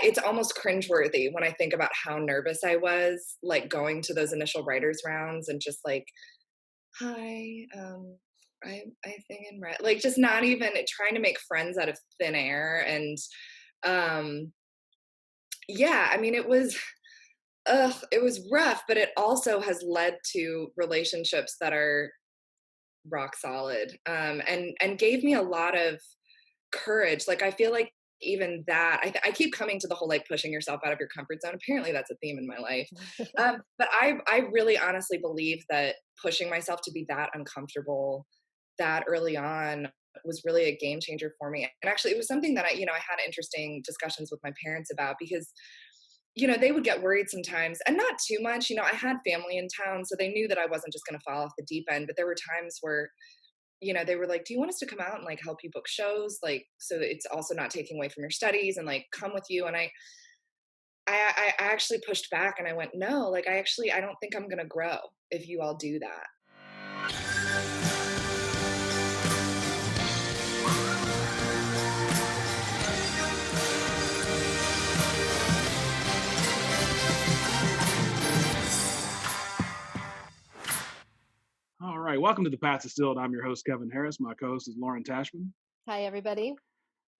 it's almost cringeworthy when I think about how nervous I was, like going to those initial writers rounds and just like, hi, I sing in red, like just not even trying to make friends out of thin air. And um, yeah, I mean, it was rough, but it also has led to relationships that are rock solid, and gave me a lot of courage. Like I feel like even that, I keep coming to the whole like pushing yourself out of your comfort zone. Apparently, that's a theme in my life. But I really honestly believe that pushing myself to be that uncomfortable that early on was really a game changer for me. And actually, it was something that I had interesting discussions with my parents about because they would get worried sometimes, and not too much. I had family in town, so they knew that I wasn't just going to fall off the deep end. But there were times where they were like, "Do you want us to come out and like help you book shows, like so that it's also not taking away from your studies and like come with you?" And I actually pushed back and I went, "No, like I don't think I'm gonna grow if you all do that." All right, welcome to the Path Distilled. I'm your host, Kevin Harris. My co-host is Lauren Tashman, Hi, everybody.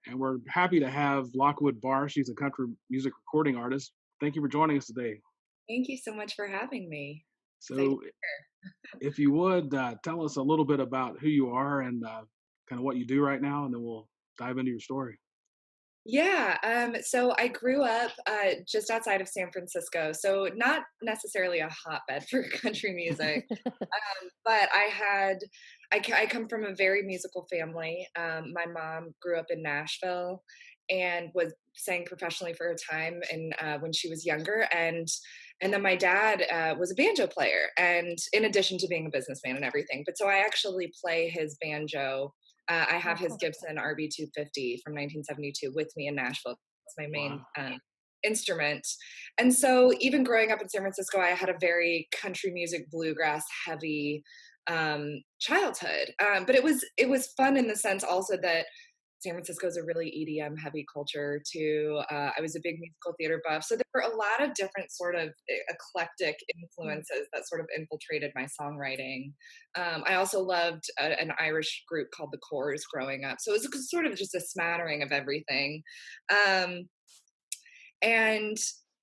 and we're happy to have Lockwood Barr. She's a country music recording artist. Thank you for joining us today. Thank you so much for having me. Excited So, to be here. if you would tell us a little bit about who you are and kind of what you do right now, and then we'll dive into your story. Yeah, so I grew up just outside of San Francisco, so not necessarily a hotbed for country music. But I come from a very musical family. My mom grew up in Nashville and was sang professionally for a time, and when she was younger, and then my dad was a banjo player, and in addition to being a businessman and everything. But so I actually play his banjo. I have his Gibson RB 250 from 1972 with me in Nashville. It's my main Wow. instrument. And so even growing up in San Francisco, I had a very country music, bluegrass heavy childhood. But it was fun in the sense also that San Francisco is a really EDM heavy culture too. I was a big musical theater buff, so there were a lot of different sort of eclectic influences that sort of infiltrated my songwriting. I also loved an Irish group called the Corrs growing up, so it was sort of just a smattering of everything. Um, and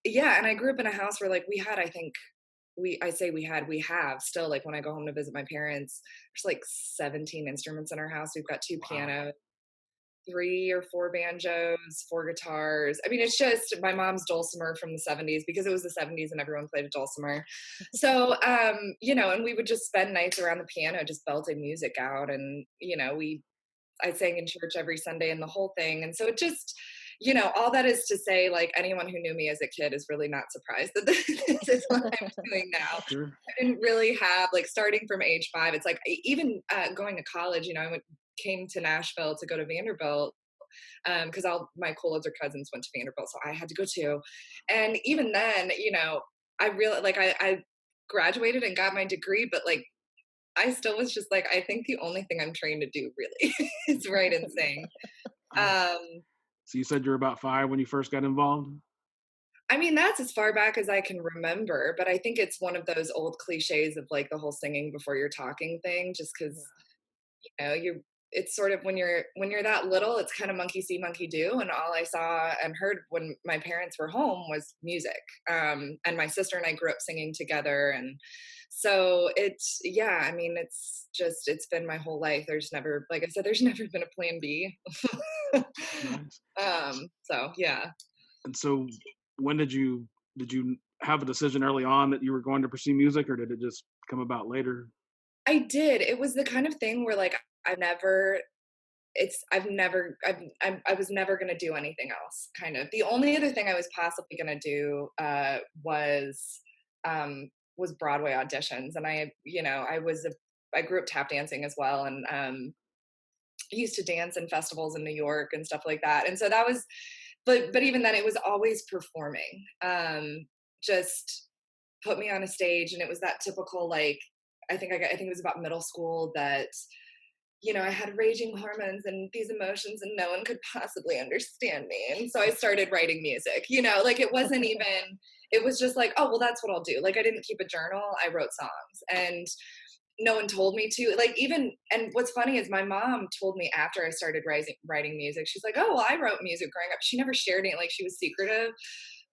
yeah, and I grew up in a house where like we had, I think we have still, like when I go home to visit my parents, there's like 17 instruments in our house. We've got two Wow. pianos, three or four banjos, four guitars. I mean, it's just my mom's dulcimer from the 70s because it was the 70s and everyone played a dulcimer. So, and we would just spend nights around the piano just belting music out. And, I sang in church every Sunday and the whole thing. And so it just, all that is to say, like anyone who knew me as a kid is really not surprised that this is what I'm doing now. Sure. I didn't really have, like, starting from age 5, it's like even going to college, came to Nashville to go to Vanderbilt because all my cool older cousins went to Vanderbilt, so I had to go too. And even then, I really like I graduated and got my degree, but like I still was just like, I think the only thing I'm trained to do really is write and sing. Uh, Um, so you said you're about 5 when you first got involved. I mean, that's as far back as I can remember, but I think it's one of those old cliches of like the whole singing before you're talking thing, just because you it's sort of when you're that little, it's kind of monkey see monkey do, and all I saw and heard when my parents were home was music. And my sister and I grew up singing together, and so it's, yeah, I mean, it's been my whole life. There's never, like I said, there's never been a plan B. Nice. So yeah. And so, when did you have a decision early on that you were going to pursue music, or did it just come about later? I did. It was the kind of thing where like I never I was never going to do anything else. Kind of the only other thing I was possibly going to do was Broadway auditions. And I grew up tap dancing as well. And used to dance in festivals in New York and stuff like that. And so that was, but even then it was always performing. Just put me on a stage, and it was that typical, like, I think it was about middle school that I had raging hormones and these emotions and no one could possibly understand me. And so I started writing music, like it wasn't even, it was just like, oh, well, that's what I'll do. Like I didn't keep a journal, I wrote songs and no one told me to. Like even, and what's funny is my mom told me after I started writing music, she's like, oh, well, I wrote music growing up. She never shared it, like she was secretive.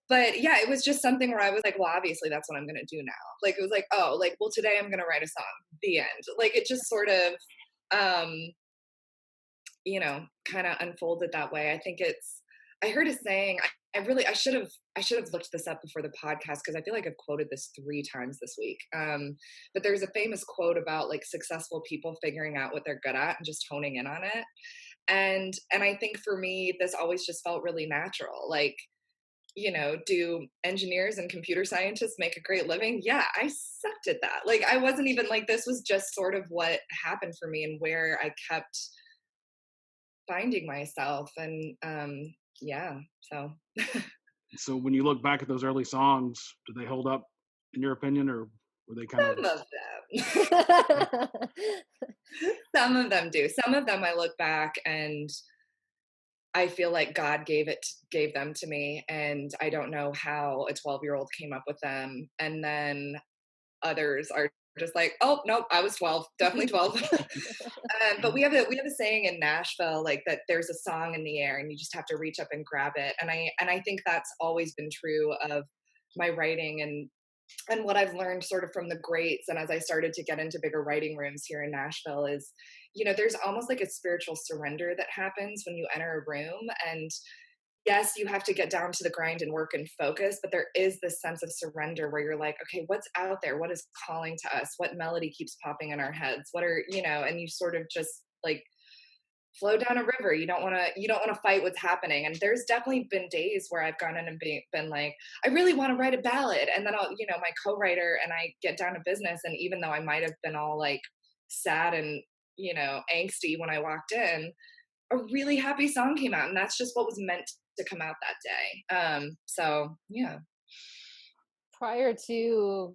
But yeah, it was just something where I was like, well, obviously that's what I'm going to do now. Like it was like, oh, like, well, today I'm going to write a song, the end. Like it just sort of, um, kind of unfolded that way. I think I heard a saying, I should have looked this up before the podcast because I feel like I've quoted this 3 times this week. But there's a famous quote about like successful people figuring out what they're good at and just honing in on it. And I think for me, this always just felt really natural. Like, do engineers and computer scientists make a great living? Yeah, I sucked at that. Like I wasn't even like, this was just sort of what happened for me and where I kept finding myself. And yeah, so So when you look back at those early songs, do they hold up in your opinion, or were they kind of? some of them. Some of them do. Some of them I look back and I feel like God gave them to me, and I don't know how a 12-year-old came up with them. And then others are just like, oh nope, I was 12, definitely 12. But we have a saying in Nashville, like that there's a song in the air and you just have to reach up and grab it. And I think that's always been true of my writing and what I've learned sort of from the greats. And as I started to get into bigger writing rooms here in Nashville is, there's almost like a spiritual surrender that happens when you enter a room. And yes, you have to get down to the grind and work and focus, but there is this sense of surrender where you're like, okay, what's out there? What is calling to us? What melody keeps popping in our heads? What are, and you sort of just like flow down a river. You don't want to fight what's happening. And there's definitely been days where I've gone in and been like, I really want to write a ballad. And then I'll, my co-writer and I get down to business. And even though I might have been all like sad and, angsty when I walked in, a really happy song came out. And that's just what was meant to come out that day. So yeah. Prior to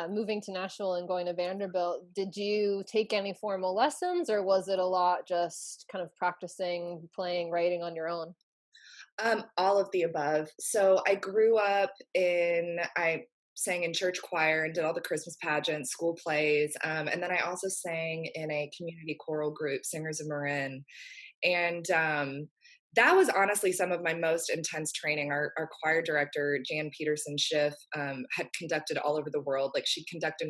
moving to Nashville and going to Vanderbilt, did you take any formal lessons, or was it a lot just kind of practicing, playing, writing on your own? All of the above. So I grew up I sang in church choir and did all the Christmas pageants, school plays. And then I also sang in a community choral group, Singers of Marin. And that was honestly some of my most intense training. Our choir director, Jan Peterson Schiff, had conducted all over the world. Like she conducted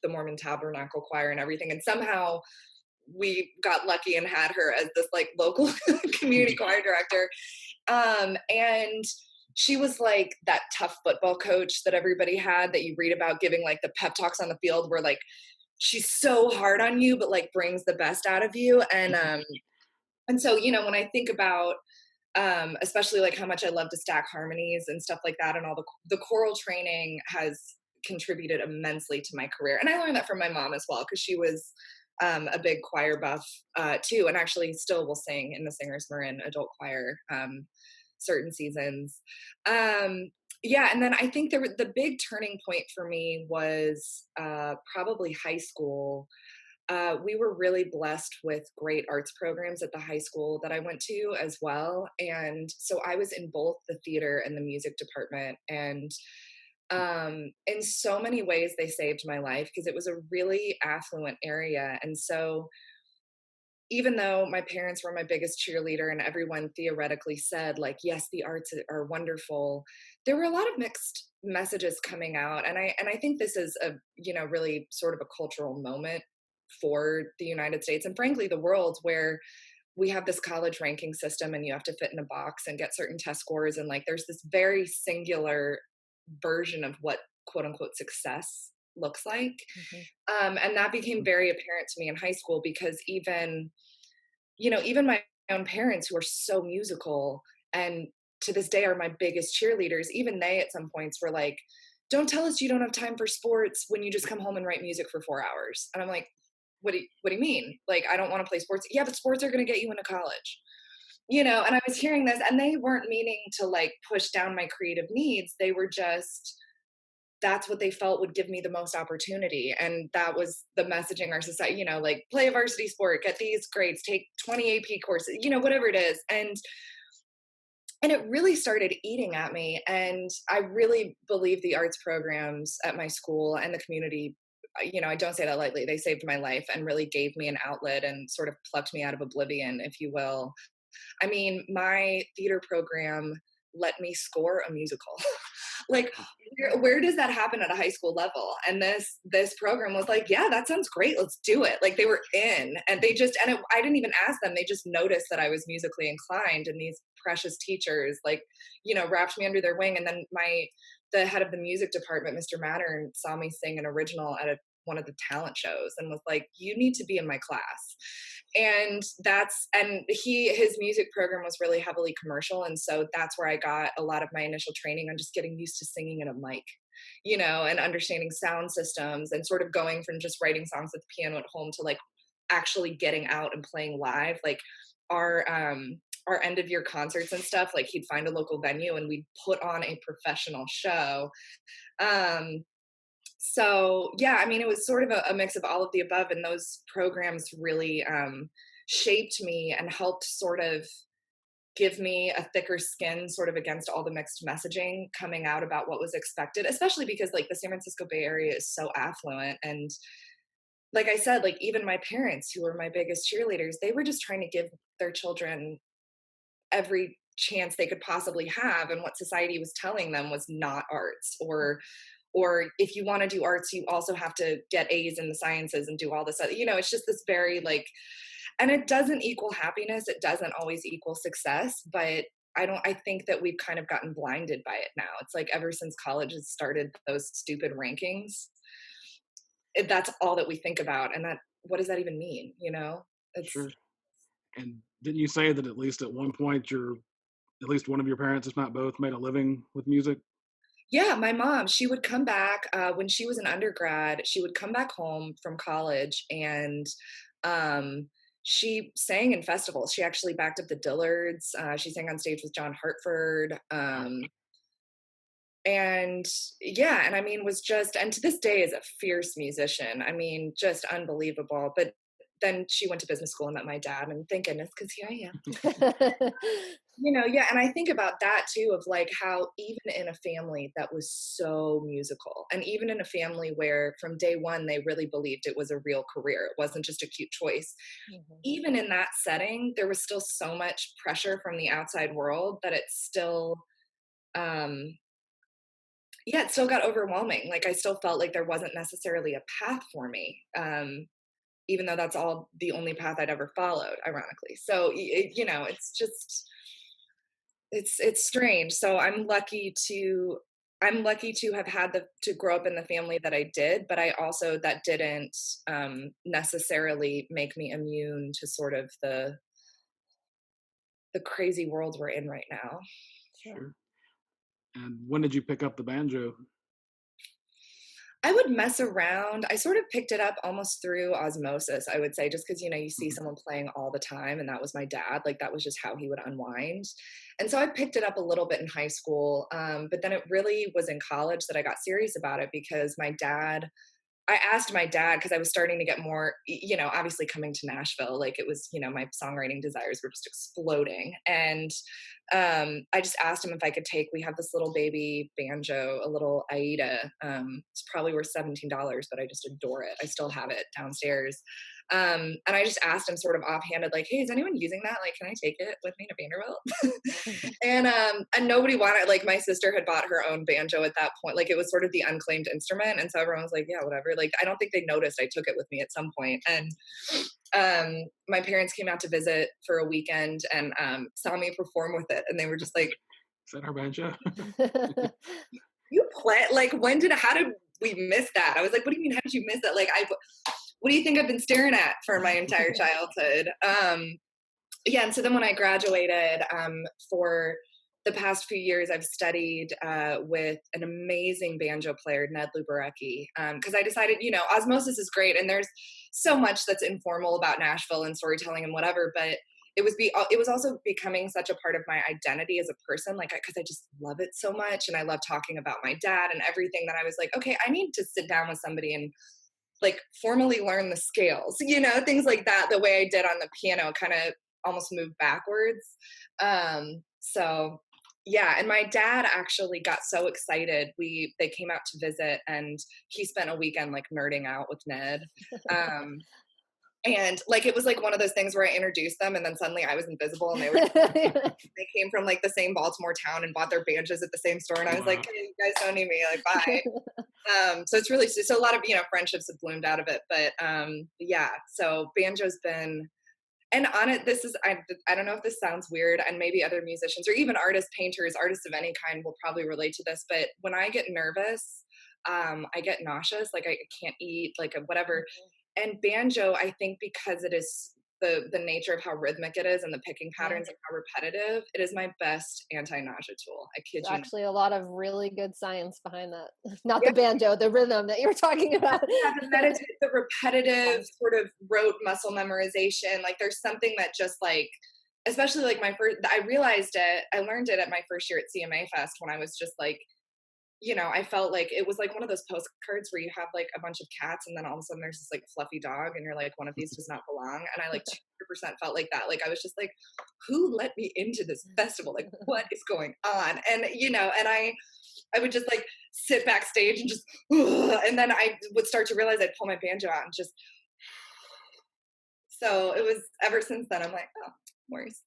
the Mormon Tabernacle Choir and everything. And somehow we got lucky and had her as this like local community choir director. And she was like that tough football coach that everybody had that you read about giving like the pep talks on the field where like she's so hard on you, but like brings the best out of you. And so, when I think about, especially like how much I love to stack harmonies and stuff like that, and all the choral training has contributed immensely to my career. And I learned that from my mom as well, because she was a big choir buff too, and actually still will sing in the Singers Marin adult choir certain seasons. Yeah, and then I think the big turning point for me was probably high school. We were really blessed with great arts programs at the high school that I went to as well. And so I was in both the theater and the music department. And in so many ways, they saved my life because it was a really affluent area. And so even though my parents were my biggest cheerleader and everyone theoretically said like, yes, the arts are wonderful, there were a lot of mixed messages coming out. And I think this is a, really sort of a cultural moment for the United States and frankly the world, where we have this college ranking system and you have to fit in a box and get certain test scores, and like there's this very singular version of what quote unquote success looks like. And that became very apparent to me in high school because even my own parents who are so musical and to this day are my biggest cheerleaders, even they at some points were like, don't tell us you don't have time for sports when you just come home and write music for 4 hours. And I'm like, what do you mean? Like, I don't want to play sports. Yeah, but sports are going to get you into college. And I was hearing this and they weren't meaning to like push down my creative needs. They were just that's what they felt would give me the most opportunity. And that was the messaging our society, like play a varsity sport, get these grades, take 20 AP courses, whatever it is. And it really started eating at me. And I really believe the arts programs at my school and the community, I don't say that lightly. They saved my life and really gave me an outlet and sort of plucked me out of oblivion, if you will. I mean, my theater program let me score a musical. Like, where does that happen at a high school level? And this program was like, yeah, that sounds great, let's do it. Like, they were in, and I didn't even ask them, they just noticed that I was musically inclined, and these precious teachers, like, wrapped me under their wing. And then the head of the music department, Mr. Mattern, saw me sing an original at one of the talent shows and was like, you need to be in my class. And his music program was really heavily commercial. And so that's where I got a lot of my initial training on just getting used to singing in a mic, and understanding sound systems, and sort of going from just writing songs at the piano at home to like actually getting out and playing live. Like our end of year concerts and stuff, like he'd find a local venue and we'd put on a professional show. So yeah, I mean, it was sort of a mix of all of the above, and those programs really shaped me and helped sort of give me a thicker skin sort of against all the mixed messaging coming out about what was expected, especially because like the San Francisco Bay Area is so affluent. And like I said, like even my parents, who were my biggest cheerleaders, they were just trying to give their children every chance they could possibly have. And what society was telling them was not arts, or if you want to do arts, you also have to get A's in the sciences and do all this other, it's just this very like, and it doesn't equal happiness. It doesn't always equal success, but I think that we've kind of gotten blinded by it now. It's like ever since college has started those stupid rankings, that's all that we think about. And what does that even mean? It's, Sure. And didn't you say that at least at one point at least one of your parents, if not both, made a living with music? yeah, my mom, she would come back when she was an undergrad. She would come back home from college, and she sang in festivals. She actually backed up the Dillards. She sang on stage with John Hartford. And yeah, and I mean, and to this day is a fierce musician. I mean, just unbelievable. But then she went to business school and met my dad, and thank goodness, because here I am. Yeah, and I think about that too, of like how even in a family that was so musical, and even in a family where from day one they really believed it was a real career, it wasn't just a cute choice. Mhm. Even in that setting, there was still so much pressure from the outside world that it still, yeah, it still got overwhelming. Like I still felt like there wasn't necessarily a path for me, even though that's all the only path I'd ever followed, ironically. So it's just it's strange. So I'm lucky to have had to grow up in the family that I did, but I also that didn't necessarily make me immune to sort of the crazy world we're in right now. Sure. Sure. And when did you pick up the banjo? I would mess around. I sort of picked it up almost through osmosis, I would say, just because, you see Mhm. someone playing all the time, and that was my dad. Like, that was just how he would unwind. And so I picked it up a little bit in high school. But then it really was in college that I got serious about it, because I asked my dad, because I was starting to get more, obviously coming to Nashville, like it was, my songwriting desires were just exploding. And I just asked him if I could we have this little baby banjo, a little Aida. It's probably worth $17, but I just adore it. I still have it downstairs. And I just asked him sort of offhanded, like, hey, is anyone using that? Like, can I take it with me to Vanderbilt? And nobody wanted, like, my sister had bought her own banjo at that point. Like, it was sort of the unclaimed instrument. And so everyone was like, yeah, whatever. Like, I don't think they noticed I took it with me at some point. And my parents came out to visit for a weekend and saw me perform with it. And they were just like, Is that our banjo? you play? Like, how did we miss that? I was like, what do you mean? How did you miss that? Like, what do you think I've been staring at for my entire childhood? Yeah, and so then when I graduated, for the past few years, I've studied with an amazing banjo player, Ned Lubarecki, because I decided, osmosis is great, and there's so much that's informal about Nashville and storytelling and whatever, but it was also becoming such a part of my identity as a person, like, because I just love it so much, and I love talking about my dad and everything, that I was like, okay, I need to sit down with somebody and like formally learn the scales, things like that. The way I did on the piano, kind of almost moved backwards. So yeah, and my dad actually got so excited. They came out to visit, and he spent a weekend like nerding out with Ned. Um, and like it was like one of those things where I introduced them, and then suddenly I was invisible, and they came from like the same Baltimore town and bought their banjos at the same store, and I was like, Wow. hey, you guys don't need me, like, bye. So it's really so a lot of friendships have bloomed out of it, but yeah. So banjo's been, and on it, this is I don't know if this sounds weird, and maybe other musicians or even artists, painters, artists of any kind will probably relate to this, but when I get nervous, I get nauseous, like I can't eat, like whatever. And banjo, I think because it is the nature of how rhythmic it is and the picking Yeah. patterns and how repetitive, it is my best anti-nausea tool. I kid There's you not. actually a lot of really good science behind that. Not Yeah, the banjo, the rhythm that you were talking about. yeah, the repetitive Yeah. sort of rote muscle memorization. Like there's something that just like, especially like I realized it, I learned it at my first year at CMA Fest when I was just like, I felt like it was like one of those postcards where you have like a bunch of cats and then all of a sudden there's this like fluffy dog and you're like, one of these does not belong. And I like 200% felt like that. Like I was just like, who let me into this festival? Like what is going on? And, and I would just like sit backstage and just, and then I would start to realize I'd pull my banjo out and just, so it was ever since then, I'm like, oh, worries.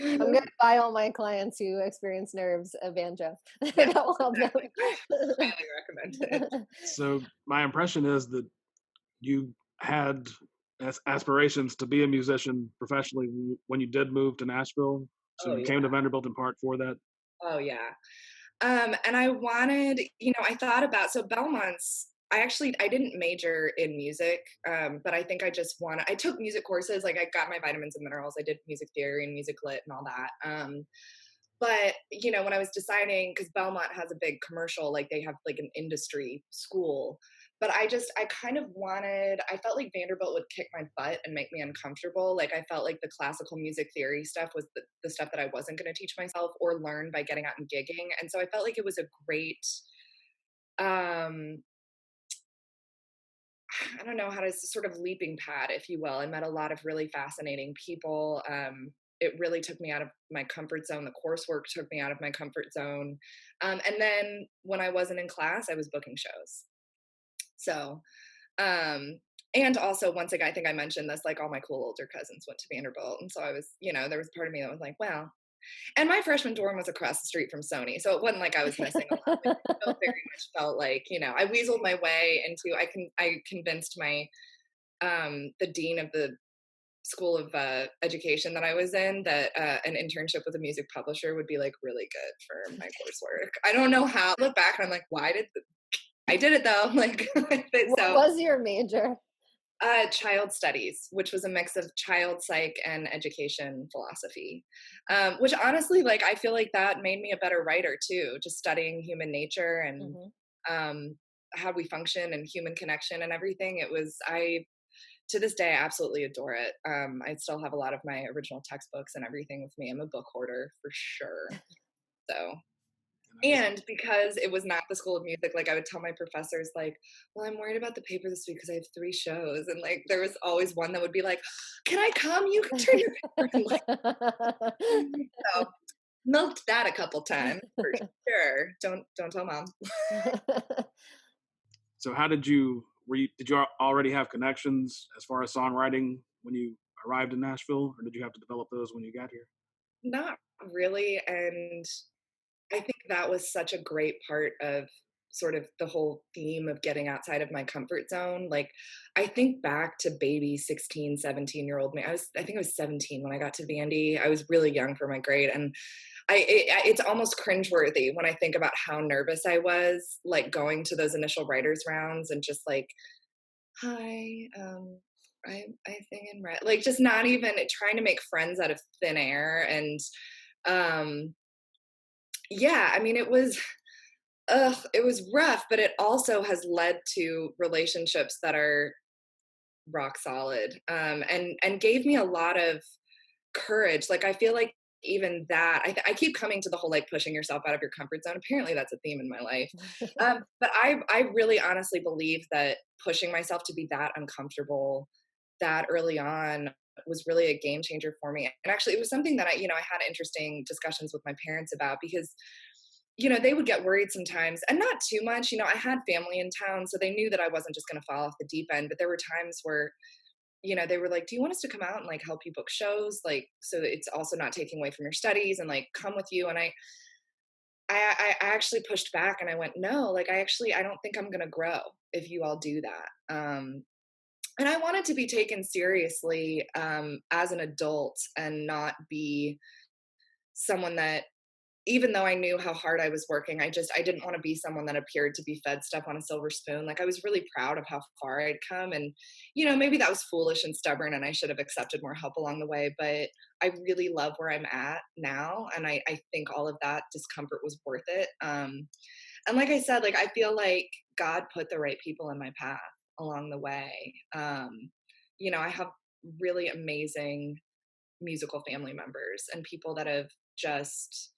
I'm gonna buy all my clients who experience nerves a banjo. Yeah, That will help them. exactly. I highly recommend it. So my impression is that you had aspirations to be a musician professionally when you did move to Nashville. So Oh you yeah. came to Vanderbilt in part for that. Oh yeah. And I wanted, I thought about, so Belmont's, I didn't major in music, but I think I took music courses, like I got my vitamins and minerals, I did music theory and music lit and all that. But, when I was deciding, because Belmont has a big commercial, like they have like an industry school, but I kind of I felt like Vanderbilt would kick my butt and make me uncomfortable. Like I felt like the classical music theory stuff was the stuff that I wasn't going to teach myself or learn by getting out and gigging. And so I felt like it was a great, um, I don't know how to sort of leaping pad, if you will. I met a lot of really fascinating people. It really took me out of my comfort zone. The coursework took me out of my comfort zone. And then when I wasn't in class, I was booking shows. So, and also once again, I think I mentioned this, like all my cool older cousins went to Vanderbilt. And so I was, there was part of me that was like, well, and my freshman dorm was across the street from Sony. So it wasn't like I was missing a lot. Like, I still very much felt like, I weaseled my way into, I convinced the dean of the school of education that I was in that an internship with a music publisher would be like really good for my coursework. I don't know how. I look back and I'm like, I did it though. Like, What so was your major? child studies, which was a mix of child psych and education philosophy, which honestly, like, I feel like that made me a better writer too, just studying human nature and Mhm. how we function and human connection and everything. To this day, I absolutely adore it. I still have a lot of my original textbooks and everything with me. I'm a book hoarder for sure. So, Nice. and because it was not the School of Music, like I would tell my professors, like, well, I'm worried about the paper this week because I have 3 shows. And like there was always one that would be like, can I come? You can turn your paper in. Like, so milked that a couple times for sure. Don't tell mom. So how did you already have connections as far as songwriting when you arrived in Nashville, or did you have to develop those when you got here? Not really. And I think that was such a great part of sort of the whole theme of getting outside of my comfort zone. Like I think back to baby 16, 17-year-old me. I think I was 17 when I got to Vandy. I was really young for my grade. And it's almost cringeworthy when I think about how nervous I was, like going to those initial writers rounds and just like, hi, I sing in red, like just not even trying to make friends out of thin air. And um yeah, I mean, it was rough, but it also has led to relationships that are rock solid, and gave me a lot of courage. Like, I feel like even that, I keep coming to the whole like pushing yourself out of your comfort zone. Apparently, that's a theme in my life. But I really honestly believe that pushing myself to be that uncomfortable that early on was really a game changer for me. And actually, it was something that I had interesting discussions with my parents about because they would get worried sometimes and not too much. I had family in town, so they knew that I wasn't just going to fall off the deep end. But there were times where they were like, "Do you want us to come out and like help you book shows, like so that it's also not taking away from your studies and like come with you?" And I actually pushed back and I went, "No, like I don't think I'm gonna grow if you all do that." And I wanted to be taken seriously as an adult and not be someone that, even though I knew how hard I was working, I didn't want to be someone that appeared to be fed stuff on a silver spoon. Like, I was really proud of how far I'd come, and maybe that was foolish and stubborn and I should have accepted more help along the way, but I really love where I'm at now, and I think all of that discomfort was worth it. And like I said, like I feel like God put the right people in my path along the way. I have really amazing musical family members and people that have just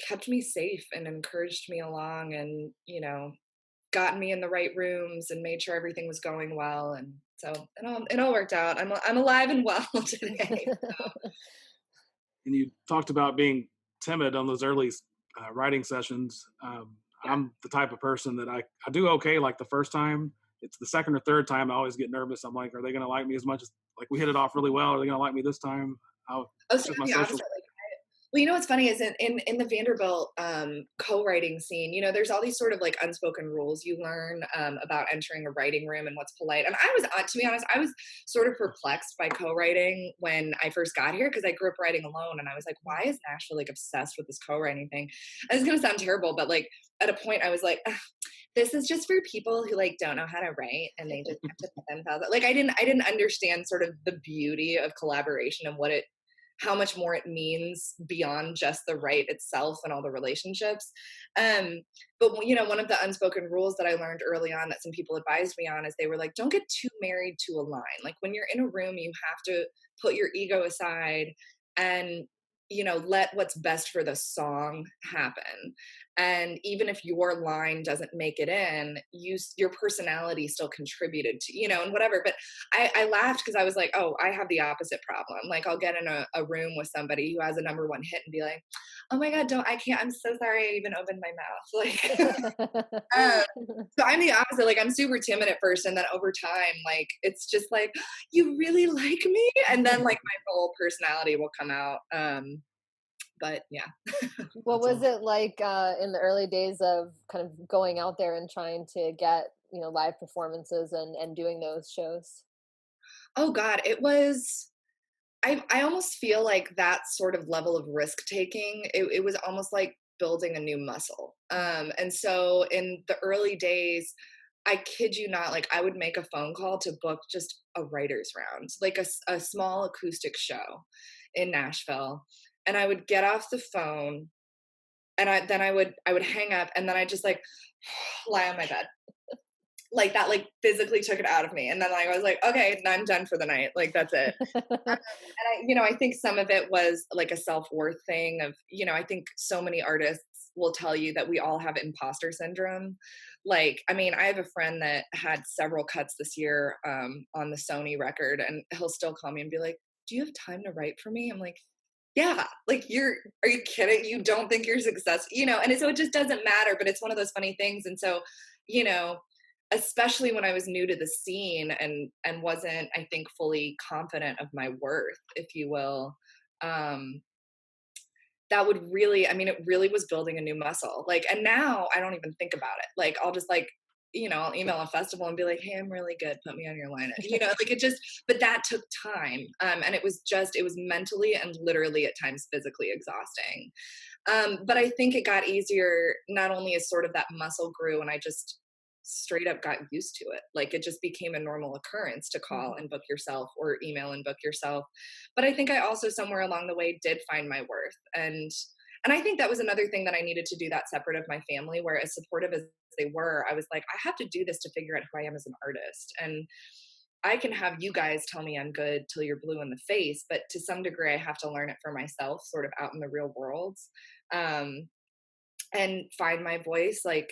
kept me safe and encouraged me along, and gotten me in the right rooms and made sure everything was going well, and so it all worked out. I'm alive and well today. And you talked about being timid on those early writing sessions. Yeah. I'm the type of person that I do okay like the first time. It's the second or third time I always get nervous. I'm like, are they going to like me as much as like we hit it off really well? Are they going to like me this time? Oh, It's so just my I'm the social. opposite. Like, well, what's funny is in the Vanderbilt co-writing scene, there's all these sort of like unspoken rules you learn about entering a writing room and what's polite. And I was, to be honest, I was sort of perplexed by co-writing when I first got here because I grew up writing alone, and I was like, why is Nashville like obsessed with this co-writing thing? And it's gonna sound terrible, but like at a point I was like, "Ugh, this is just for people who like don't know how to write and they just have to put themselves like I didn't understand sort of the beauty of collaboration and how much more it means beyond just the right itself and all the relationships. But one of the unspoken rules that I learned early on that some people advised me on is they were like, don't get too married to a line. Like, when you're in a room, you have to put your ego aside and let what's best for the song happen. And even if your line doesn't make it in, your personality still contributed to and whatever. But I laughed because I was like, oh, I have the opposite problem. Like, I'll get in a room with somebody who has a number one hit and be like, oh my god, I can't, I'm so sorry I even opened my mouth. Like, um, so I'm the opposite. Like, I'm super timid at first, and then over time, like, it's just like, you really like me, and then like my whole personality will come out. But yeah. What That's was awesome. it like in the early days of kind of going out there and trying to get, live performances and doing those shows? Oh god, it was, I almost feel like that sort of level of risk taking, it was almost like building a new muscle. And so in the early days, I kid you not, like I would make a phone call to book just a writer's round, like a small acoustic show in Nashville. And I would get off the phone and I would hang up, and then I just like lie on my bed like that, like physically took it out of me. And then like I was like, okay, I'm done for the night. Like, that's it. And I think some of it was like a self-worth thing of, I think so many artists will tell you that we all have imposter syndrome. Like, I mean, I have a friend that had several cuts this year on the Sony record, and he'll still call me and be like, do you have time to write for me? I'm like, yeah, like, are you kidding? You don't think you're successful, and so it just doesn't matter, but it's one of those funny things. And so, you know, especially when I was new to the scene and wasn't, I think, fully confident of my worth, if you will, um, that would really, I mean, it really was building a new muscle. Like, and now I don't even think about it. Like, I'll just like, I'll email a festival and be like, hey, I'm really good. Put me on your lineup. Like, it just, but that took time. And it was mentally and literally at times physically exhausting. But I think it got easier not only as sort of that muscle grew and I just straight up got used to it. Like, it just became a normal occurrence to call Mhm. and book yourself or email and book yourself. But I think I also somewhere along the way did find my worth. And I think that was another thing that I needed to do, that separate of my family, where as supportive as they were, I was like, I have to do this to figure out who I am as an artist. And I can have you guys tell me I'm good till you're blue in the face, but to some degree, I have to learn it for myself, sort of out in the real world, um, and find my voice. Like,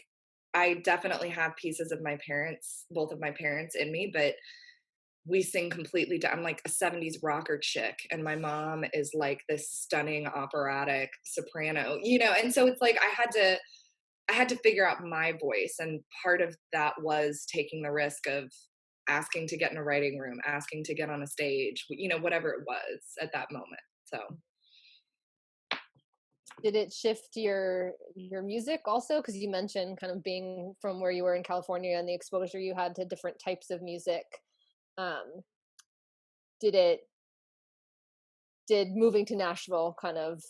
I definitely have pieces of my parents, both of my parents in me, but we sing completely I'm like a 70s rocker chick, and my mom is like this stunning operatic soprano, and so it's like I had to figure out my voice, and part of that was taking the risk of asking to get in a writing room, asking to get on a stage, whatever it was at that moment. So, Did it shift your music also? Because you mentioned kind of being from where you were in California and the exposure you had to different types of music. Um, did it did moving to Nashville kind of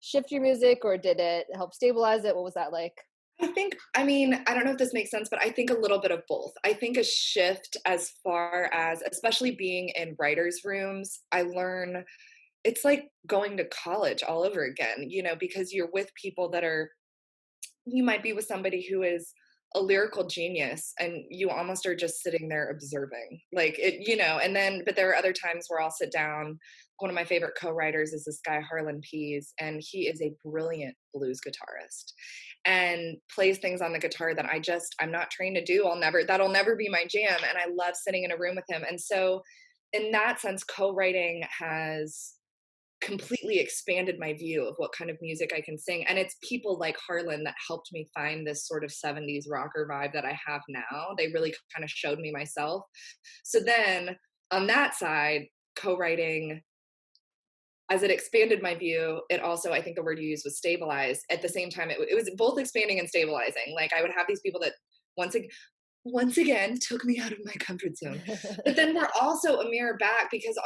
shift your music, or did it help stabilize it? What was that like? I mean, I don't know if this makes sense, but I think a little bit of both. I think a shift as far as, especially being in writers' rooms, I learn it's like going to college all over again, because you're with people that are you might be with somebody who is a lyrical genius, and you almost are just sitting there observing, like it, and then but there are other times where I'll sit down. One of my favorite co-writers is this guy Harlan Pease, and he is a brilliant blues guitarist and plays things on the guitar that I'm not trained to do. That'll never be my jam, and I love sitting in a room with him. And so in that sense, co-writing has completely expanded my view of what kind of music I can sing. And it's people like Harlan that helped me find this sort of 70s rocker vibe that I have now. They really kind of showed me myself. So then on that side, co-writing, as it expanded my view, it also, I think the word you used was stabilize. At the same time, it was both expanding and stabilizing. Like, I would have these people that once again, took me out of my comfort zone, but then we're also a mirror back, because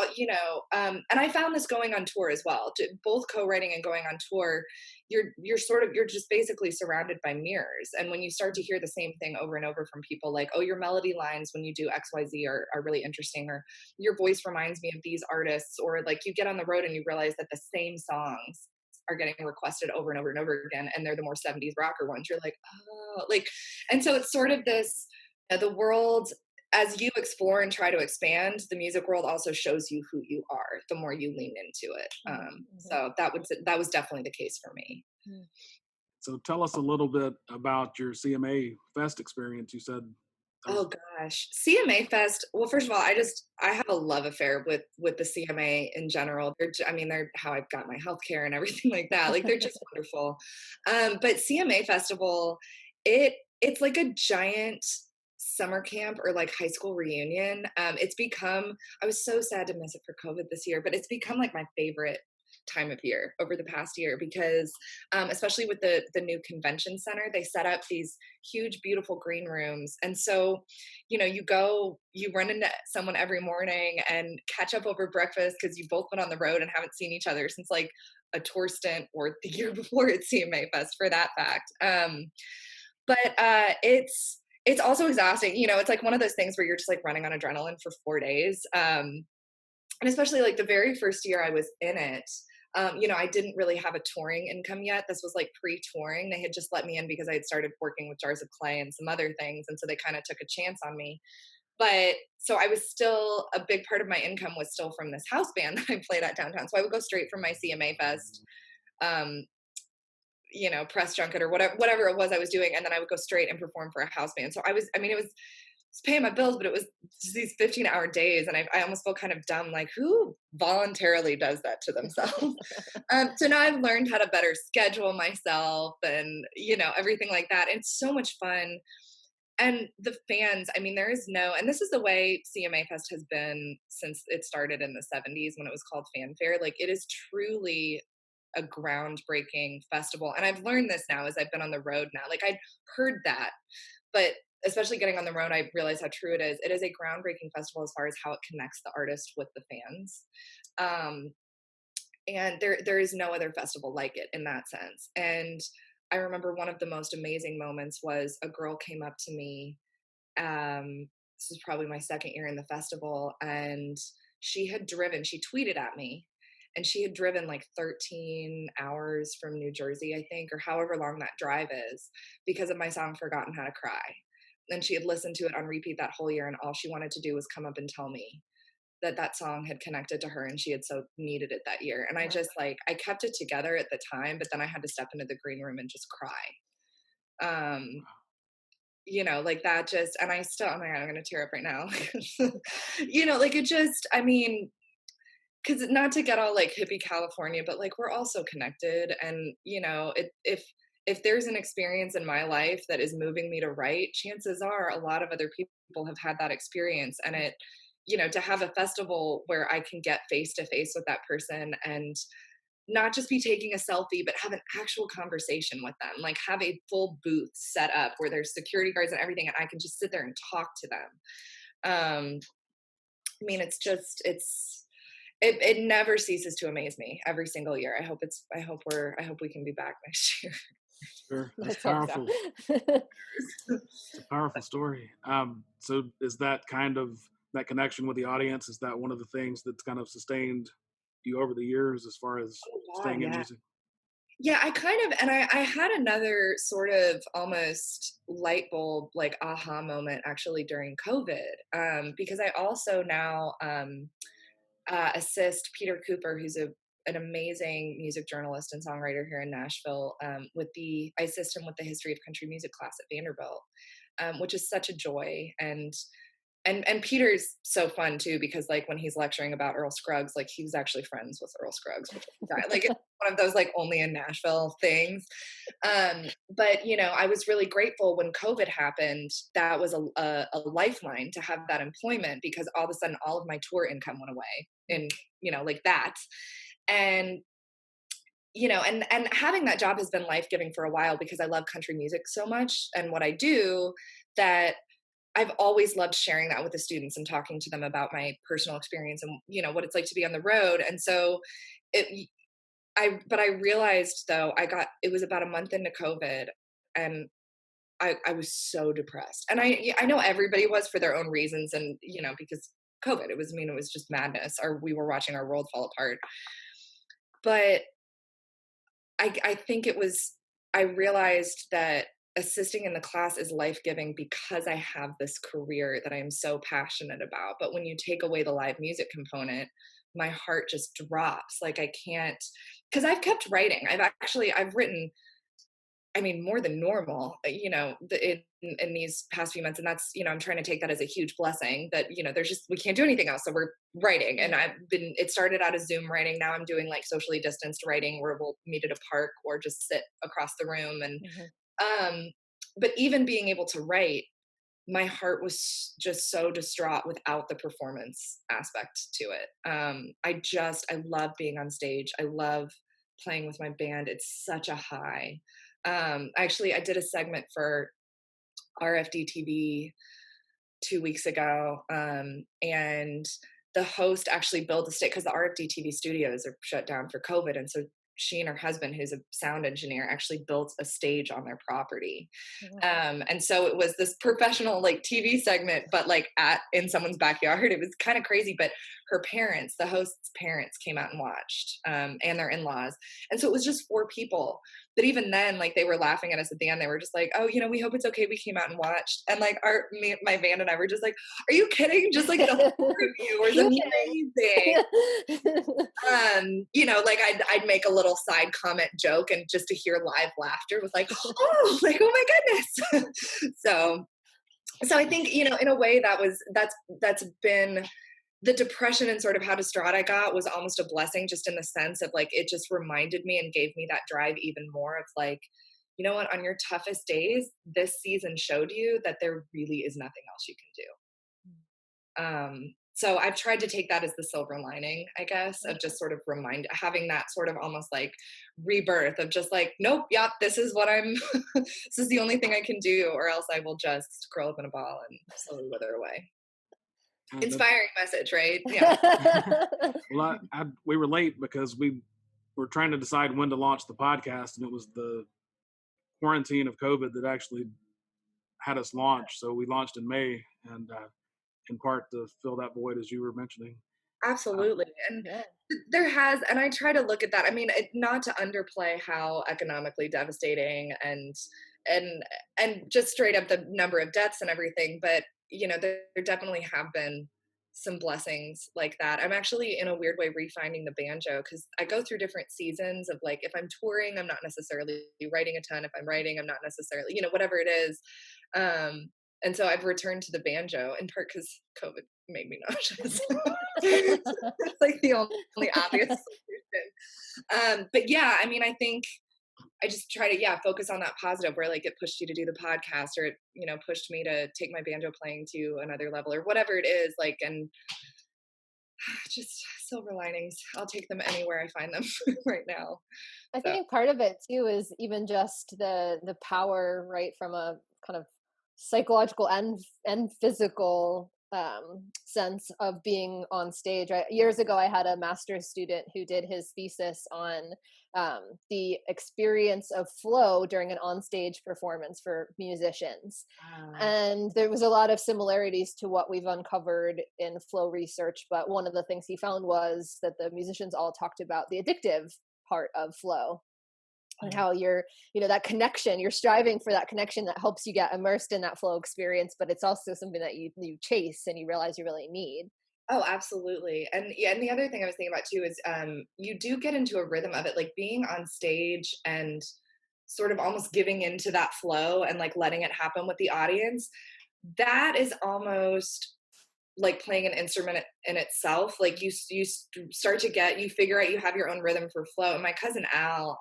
and I found this going on tour as well, both co-writing and going on tour. You're just basically surrounded by mirrors, and when you start to hear the same thing over and over from people, like, oh, your melody lines when you do XYZ are really interesting, or your voice reminds me of these artists, or like you get on the road and you realize that the same songs are getting requested over and over and over again, and they're the more 70s rocker ones. You're like, oh, like, and so it's sort of this, the world, as you explore and try to expand, the music world also shows you who you are the more you lean into it. Mhm. So that was definitely the case for me. Mhm. So tell us a little bit about your CMA Fest experience. You said that was Oh gosh, CMA Fest. Well, first of all, I have a love affair with the CMA in general. They're how I've got my healthcare and everything like that. Like, they're just wonderful. But CMA Festival, it's like a giant summer camp or like high school reunion. It's become. I was so sad to miss it for COVID this year, but it's become like my favorite time of year over the past year, because especially with the new convention center, they set up these huge beautiful green rooms, and so you run into someone every morning and catch up over breakfast, because you've both been on the road and haven't seen each other since like a tour stint or the year before at CMA Fest, for that fact. But it's also exhausting. It's like one of those things where you're just like running on adrenaline for 4 days. And especially like the very first year I was in it, I didn't really have a touring income yet. This was like pre-touring. They had just let me in because I had started working with Jars of Clay and some other things, and so they kind of took a chance on me. But so I was still, a big part of my income was still from this house band that I played at downtown. So I would go straight from my CMA Fest, um, press junket or whatever it was I was doing, and then I would go straight and perform for a house band. So it was paying my bills, but it was just these 15-hour days, and I almost felt kind of dumb, like, who voluntarily does that to themselves? So now I've learned how to better schedule myself, and everything like that. It's so much fun. And the fans, I mean, there is no, and this is the way CMA Fest has been since it started in the 70s when it was called Fanfare. Like, it is truly a groundbreaking festival. And I've learned this now as I've been on the road now. Like, I'd heard that, but especially getting on the road, I realized how true it is. It is a groundbreaking festival as far as how it connects the artist with the fans. Um, and there is no other festival like it in that sense. And I remember one of the most amazing moments was a girl came up to me. This is probably my second year in the festival, and she tweeted at me, and she had driven like 13 hours from New Jersey, I think, or however long that drive is, because of my song Forgotten How to Cry. and she had listened to it on repeat that whole year, and all she wanted to do was come up and tell me that that song had connected to her and she had so needed it that year. And I just like, I kept it together at the time, but then I had to step into the green room and just cry. You know, like that just, and I still, oh my God, I'm going to tear up right now. You know, like it just, I mean, because not to get all like hippie California, but like we're also connected. And, you know, if there's an experience in my life that is moving me to write, chances are a lot of other people have had that experience. And it, you know, to have a festival where I can get face to face with that person and not just be taking a selfie, but have an actual conversation with them, like have a full booth set up where there's security guards and everything, and I can just sit there and talk to them. I mean, it's just, it never ceases to amaze me every single year. I hope we can be back next year. Sure. That's Let's hope powerful. so. It's a powerful story. So is that kind of that connection with the audience? Is that one of the things that's kind of sustained you over the years as far as Oh, staying in yeah. music? Yeah, I kind of, and I had another sort of almost light bulb, like aha moment actually during COVID, because I also now assist Peter Cooper, who's an amazing music journalist and songwriter here in Nashville, I assist him with the history of country music class at Vanderbilt, which is such a joy. And Peter's so fun too, because like when he's lecturing about Earl Scruggs, like he was actually friends with Earl Scruggs, which like it's one of those like only in Nashville things. But you know, I was really grateful when COVID happened. That was a lifeline to have that employment, because all of a sudden all of my tour income went away, and you know, like that. And you know, and having that job has been life-giving for a while, because I love country music so much and what I do, that I've always loved sharing that with the students and talking to them about my personal experience and, you know, what it's like to be on the road. And so it, but I realized though, it was about a month into COVID, and I was so depressed. And I know everybody was for their own reasons, and, you know, because COVID, it was just madness, or we were watching our world fall apart. But I think I realized that assisting in the class is life-giving because I have this career that I am so passionate about. But when you take away the live music component, my heart just drops. Like I can't, because I've kept writing. I've written, I mean, more than normal, you know, in these past few months. And that's, you know, I'm trying to take that as a huge blessing that, you know, we can't do anything else. So we're writing. And it started out as Zoom writing. Now I'm doing like socially distanced writing where we'll meet at a park or just sit across the room. And, but even being able to write, my heart was just so distraught without the performance aspect to it. I love being on stage. I love playing with my band. It's such a high. Actually, I did a segment for RFD TV 2 weeks ago, and the host actually built a stage, because the RFD TV studios are shut down for COVID, and so she and her husband, who's a sound engineer, actually built a stage on their property. And so it was this professional like TV segment, but like in someone's backyard. It was kind of crazy, but the host's parents came out and watched, and their in-laws. And so it was just 4 people. But even then, like they were laughing at us at the end. They were just like, "Oh, you know, we hope it's okay. We came out and watched." And like my band and I were just like, "Are you kidding? Just like the whole review was amazing." You know, like I'd make a little side comment joke, and just to hear live laughter was like, "Oh, like oh my goodness." So I think, you know, in a way that's been the depression, and sort of how distraught I got was almost a blessing, just in the sense of like it just reminded me and gave me that drive even more of like, you know what, on your toughest days, this season showed you that there really is nothing else you can do. So I've tried to take that as the silver lining, I guess, of just sort of having that sort of almost like rebirth of just like, nope, yep, this is this is the only thing I can do, or else I will just curl up in a ball and slowly wither away. Inspiring message, right? Yeah. Well, we were late because we were trying to decide when to launch the podcast, and it was the quarantine of COVID that actually had us launch. So we launched in May, and in part to fill that void, as you were mentioning. Absolutely. And and I try to look at that. I mean, not to underplay how economically devastating and and just straight up the number of deaths and everything. But there definitely have been some blessings like that. I'm actually in a weird way refinding the banjo because I go through different seasons of like, if I'm touring, I'm not necessarily writing a ton. If I'm writing, I'm not necessarily, whatever it is. And so I've returned to the banjo in part because COVID made me nauseous. It's like the only obvious solution. But yeah, I mean, I think I just try to focus on that positive where like it pushed you to do the podcast, or it pushed me to take my banjo playing to another level, or whatever it is, like, and just silver linings. I'll take them anywhere I find them right now. I So think part of it too is even just the power, right, from a kind of psychological and physical sense of being on stage. Right, years ago, I had a master's student who did his thesis on the experience of flow during an onstage performance for musicians. And there was a lot of similarities to what we've uncovered in flow research, but one of the things he found was that the musicians all talked about the addictive part of flow, and how you're that connection, you're striving for that connection that helps you get immersed in that flow experience, but it's also something that you chase and you realize you really need. oh, absolutely. And yeah, and the other thing I was thinking about too is you do get into a rhythm of it, like being on stage and sort of almost giving into that flow and like letting it happen with the audience. That is almost like playing an instrument in itself. Like you start to you figure out you have your own rhythm for flow. And my cousin Al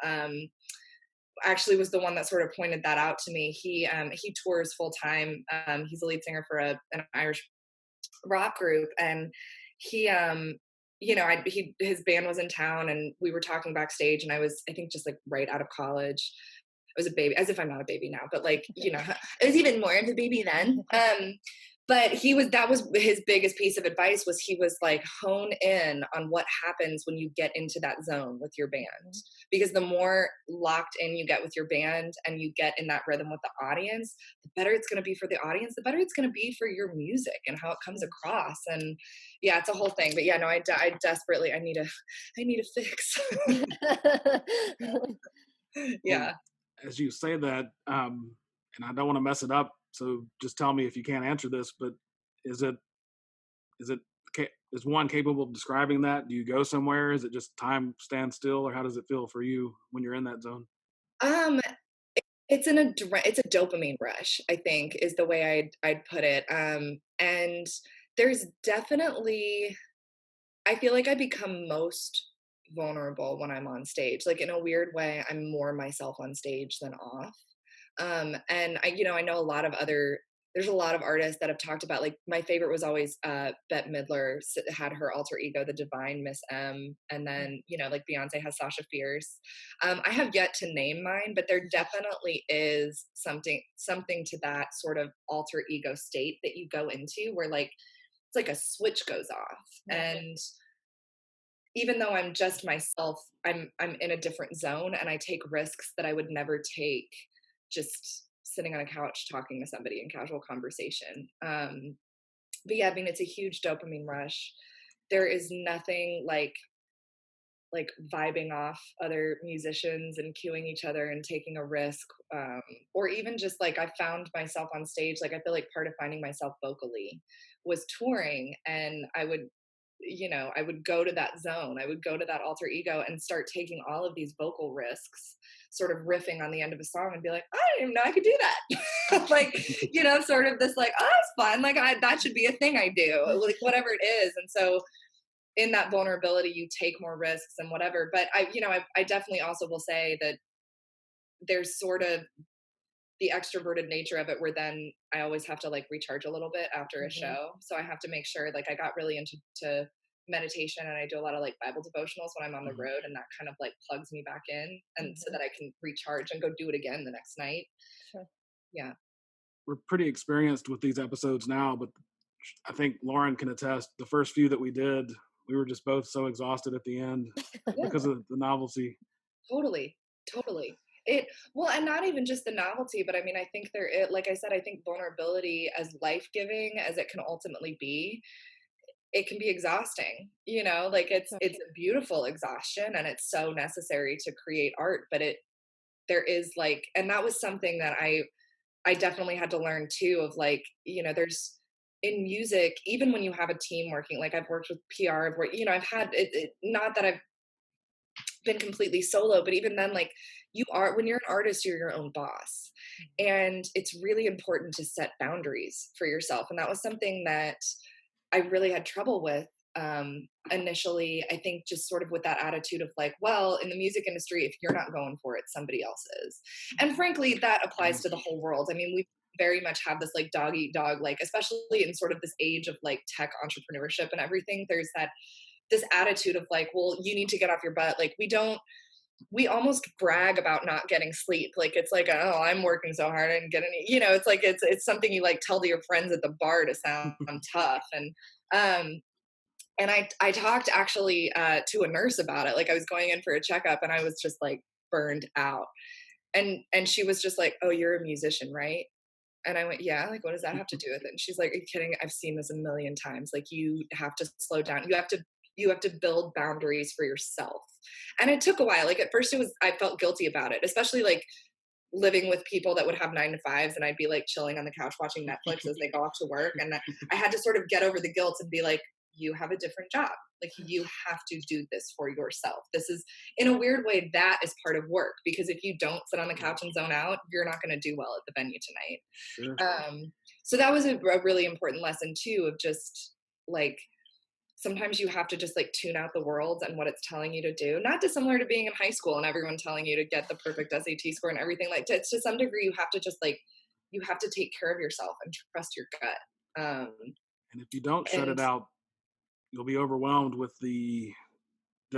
actually was the one that sort of pointed that out to me. He tours full time. He's a lead singer for an Irish rock group, and he his band was in town, and we were talking backstage, and I think just like right out of college. I was a baby, as if I'm not a baby now, but like, I was even more of a baby then. But that was his biggest piece of advice, was he was like, hone in on what happens when you get into that zone with your band. Because the more locked in you get with your band and you get in that rhythm with the audience, the better it's going to be for the audience, the better it's going to be for your music and how it comes across. And yeah, it's a whole thing. But yeah, no, I desperately, I need a fix. Yeah. Well, as you say that, and I don't want to mess it up, so just tell me if you can't answer this, but is it is one capable of describing that? Do you go somewhere? Is it just time stands still, or how does it feel for you when you're in that zone? Um, it's it's a dopamine rush, I think, is the way I'd put it. And there's definitely, I feel like I become most vulnerable when I'm on stage. Like in a weird way, I'm more myself on stage than off. And I know there's a lot of artists that have talked about, like, my favorite was always Bette Midler had her alter ego, the Divine Miss M, and then like Beyonce has Sasha Fierce. I have yet to name mine, but there definitely is something to that sort of alter ego state that you go into, where like it's like a switch goes off, and even though I'm just myself, I'm in a different zone, and I take risks that I would never take just sitting on a couch talking to somebody in casual conversation. But yeah, I mean, it's a huge dopamine rush. There is nothing like vibing off other musicians and cueing each other and taking a risk, or even just like I found myself on stage. Like I feel like part of finding myself vocally was touring, and I would go to that zone. I would go to that alter ego and start taking all of these vocal risks, sort of riffing on the end of a song, and be like, I didn't even know I could do that. Like, sort of this like, oh, it's fun. Like that should be a thing I do, like whatever it is. And so in that vulnerability, you take more risks and whatever. But I definitely also will say that there's sort of the extroverted nature of it, where then I always have to like recharge a little bit after a show. So I have to make sure, like, I got really into meditation, and I do a lot of like Bible devotionals when I'm on the road, and that kind of like plugs me back in, and so that I can recharge and go do it again the next night. Sure. Yeah. We're pretty experienced with these episodes now, but I think Lauren can attest, the first few that we did, we were just both so exhausted at the end Yeah. because of the novelty. Totally. Well, and not even just the novelty, but I mean, I think like I said, I think vulnerability, as life-giving as it can ultimately be, it can be exhausting, like it's a beautiful exhaustion, and it's so necessary to create art, but there is like, and that was something that I definitely had to learn too, of like, there's in music, even when you have a team working, like I've worked with PR, I've worked, I've had not that I've been completely solo, but even then, like, when you're an artist, you're your own boss. And it's really important to set boundaries for yourself. And that was something that I really had trouble with initially. I think just sort of with that attitude of like, well, in the music industry, if you're not going for it, somebody else is. And frankly, that applies to the whole world. I mean, we very much have this like dog eat dog, like, especially in sort of this age of like tech entrepreneurship and everything, there's this attitude of like, well, you need to get off your butt. Like, we almost brag about not getting sleep. Like, it's like, oh, I'm working so hard, I didn't get any, it's like, it's something you like tell to your friends at the bar to sound tough. And I talked actually to a nurse about it. Like, I was going in for a checkup and I was just like burned out. And she was just like, oh, you're a musician, right? And I went, yeah, like, what does that have to do with it? And she's like, are you kidding? I've seen this a million times. Like, you have to slow down. You have to build boundaries for yourself. And it took a while. Like, at first I felt guilty about it, especially like living with people that would have 9 to 5s and I'd be like chilling on the couch watching Netflix as they go off to work. And I had to sort of get over the guilt and be like, you have a different job. Like, you have to do this for yourself. This is, in a weird way, that is part of work, because if you don't sit on the couch and zone out, you're not going to do well at the venue tonight. Sure. So that was a really important lesson too, of just like, sometimes you have to just like tune out the world and what it's telling you to do. Not dissimilar to being in high school and everyone telling you to get the perfect SAT score and everything. Like, to some degree, you have to just like, you have to take care of yourself and trust your gut. And if you don't shut And it out, you'll be overwhelmed with did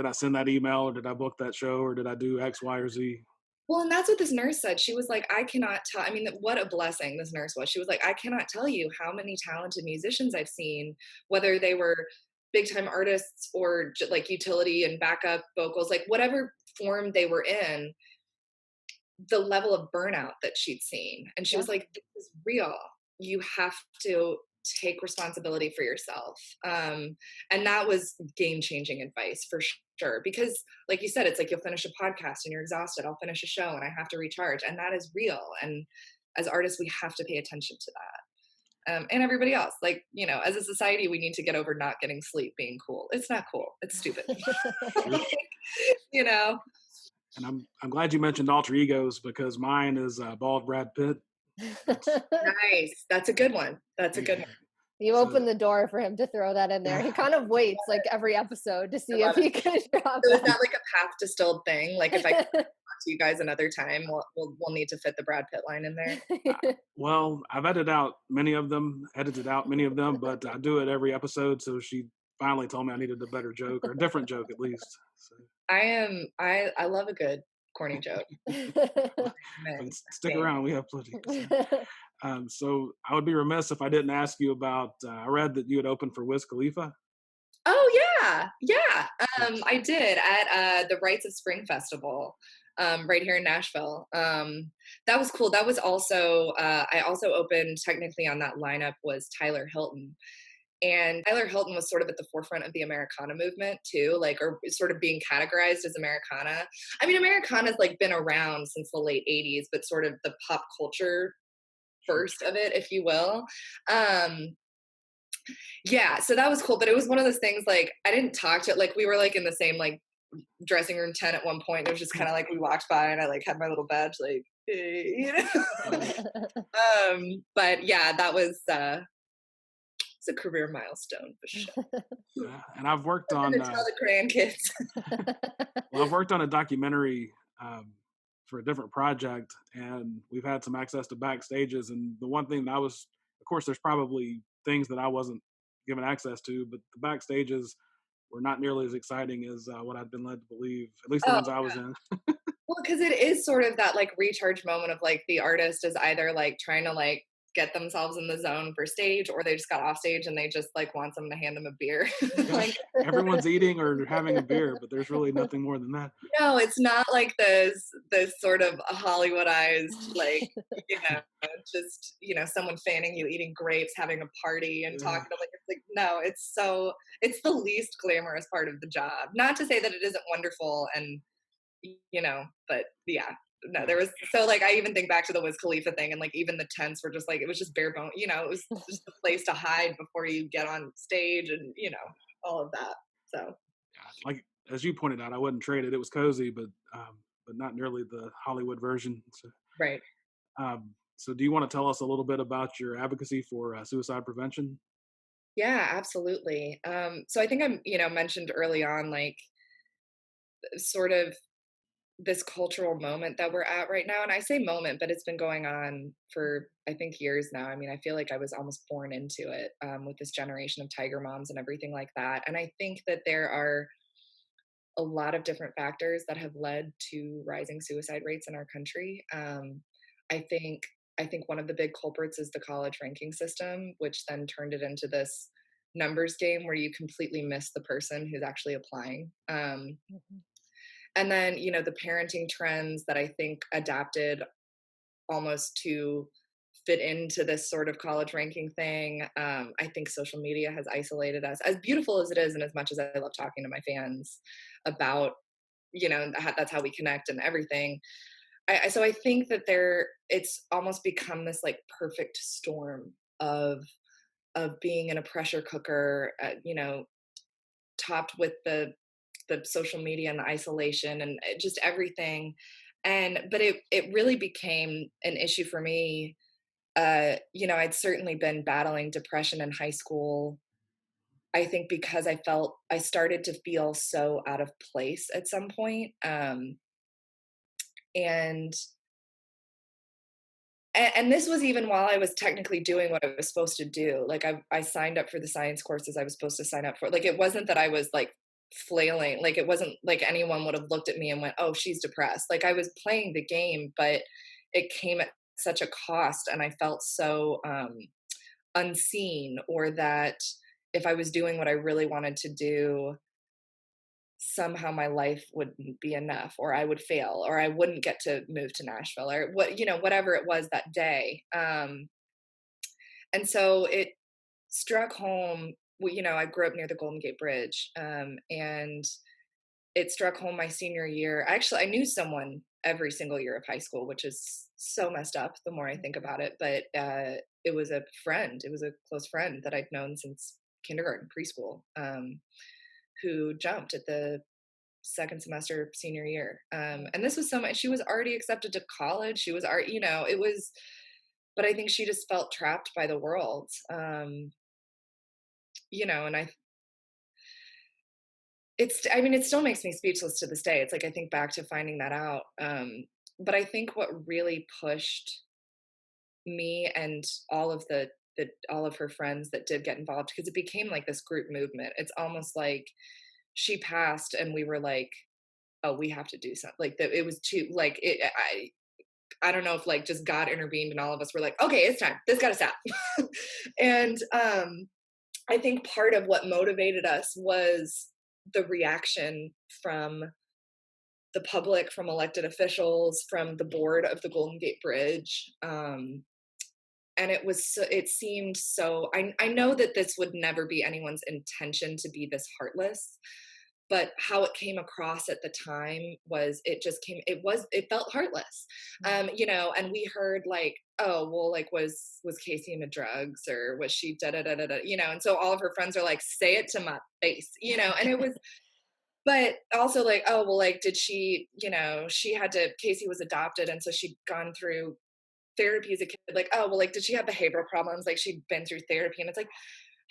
I send that email, or did I book that show, or did I do X, Y, or Z? well, and that's what this nurse said. She was like, I cannot tell. I mean, what a blessing this nurse was. She was like, I cannot tell you how many talented musicians I've seen, whether they were big time artists or like utility and backup vocals, like whatever form they were in, the level of burnout that she'd seen. And she Yeah. was like, this is real. You have to take responsibility for yourself. And that was game changing advice for sure. Because like you said, it's like, you'll finish a podcast and you're exhausted. I'll finish a show and I have to recharge. And that is real. And as artists, we have to pay attention to that. And everybody else, like, as a society, we need to get over not getting sleep being cool. It's not cool. It's stupid. you know? And I'm glad you mentioned alter egos, because mine is bald Brad Pitt. Nice. That's a good one. That's a good one. You open the door for him to throw that in there. He kind of waits like every episode to see if he can drop So is that. that like a path distilled thing? Like, if I come to you guys another time, we'll need to fit the Brad Pitt line in there. Well, I've edited out many of them, but I do it every episode. So she finally told me I needed a better joke, or a different joke at least. So, I love a good corny joke. but stick around, we have plenty. So I would be remiss if I didn't ask you about. I read that you had opened for Wiz Khalifa. Oh yeah. I did at the Rites of Spring Festival, right here in Nashville. That was cool. That was also I also opened, technically on that lineup was Tyler Hilton. And Tyler Hilton was sort of at the forefront of the Americana movement too, like, or sort of being categorized as Americana. I mean, Americana's like been around since the late 80s, but sort of the pop culture burst of it, if you will. Yeah, so that was cool, but it was one of those things, like, I didn't talk to it, like, we were like in the same like dressing room tent at one point. It was just kind of like, we walked by and I like had my little badge, like, hey, but yeah, that was it's a career milestone for sure. Yeah, and I've worked on. To tell the grandkids. Well, I've worked on a documentary for a different project, and we've had some access to backstages. And the one thing that of course, there's probably things that I wasn't given access to, but the backstages were not nearly as exciting as what I'd been led to believe, at least the ones I was in. Well, because it is sort of that like recharge moment of like, the artist is either like trying to like get themselves in the zone for stage, or they just got off stage and they just like want someone to hand them a beer. Like, everyone's eating or having a beer, but there's really nothing more than that. No, it's not like this sort of Hollywoodized, like, just, someone fanning you, eating grapes, having a party and talking to, like, it's like, no, it's the least glamorous part of the job. Not to say that it isn't wonderful and, but yeah, no, Yeah. there was, so like I even think back to the Wiz Khalifa thing, and like even the tents were just like, it was just bare bone, it was just a place to hide before you get on stage, and all of that. So Yeah. Like as you pointed out, I wouldn't trade it. It was cozy, but not nearly the Hollywood version. right. So do you want to tell us a little bit about your advocacy for suicide prevention? Yeah, absolutely. So I think I'm, mentioned early on, like sort of this cultural moment that we're at right now. And I say moment, but it's been going on for, I think, years now. I mean, I feel like I was almost born into it, with this generation of tiger moms and everything like that. And I think that there are a lot of different factors that have led to rising suicide rates in our country. I think I think one of the big culprits is the college ranking system, which then turned it into this numbers game where you completely miss the person who's actually applying. Mhm. And then, the parenting trends that I think adapted almost to fit into this sort of college ranking thing. I think social media has isolated us, as beautiful as it is, and as much as I love talking to my fans about, that's how we connect and everything. So I think that it's almost become this like perfect storm of being in a pressure cooker, topped with the social media and the isolation and just everything. But it really became an issue for me. I'd certainly been battling depression in high school. I think because I started to feel so out of place at some point. And and this was even while I was technically doing what I was supposed to do. Like I signed up for the science courses I was supposed to sign up for. Like it wasn't that I was like flailing. Like it wasn't like anyone would have looked at me and went, "Oh, she's depressed." Like I was playing the game, but it came at such a cost, and I felt so unseen, or that if I was doing what I really wanted to do, somehow my life wouldn't be enough, or I would fail, or I wouldn't get to move to Nashville, or whatever it was that day. And so it struck home. I grew up near the Golden Gate Bridge, and it struck home my senior year. Actually, I knew someone every single year of high school, which is so messed up the more I think about it. But it was a friend. It was a close friend that I'd known since kindergarten, preschool, who jumped at the second semester of senior year. And this was so much. She was already accepted to college. She was already, it was, but I think she just felt trapped by the world. And I mean, it still makes me speechless to this day. It's like, I think back to finding that out. But I think what really pushed me and all of her friends that did get involved, because it became like this group movement. It's almost like she passed and we were like, oh, we have to do something. Like that, it was too like it. I don't know if like just God intervened and all of us were like, okay, it's time. This got to stop. And I think part of what motivated us was the reaction from the public, from elected officials, from the board of the Golden Gate Bridge. And it seemed so, I know that this would never be anyone's intention to be this heartless, but how it came across at the time was it felt heartless. And we heard like, oh well, like was Casey into drugs, or was she da da da da da, and so all of her friends are like, say it to my face, and it was, but also like, oh well, like did she, Casey was adopted, and so she'd gone through therapy as a kid, like, oh well, like did she have behavioral problems, like she'd been through therapy, and it's like,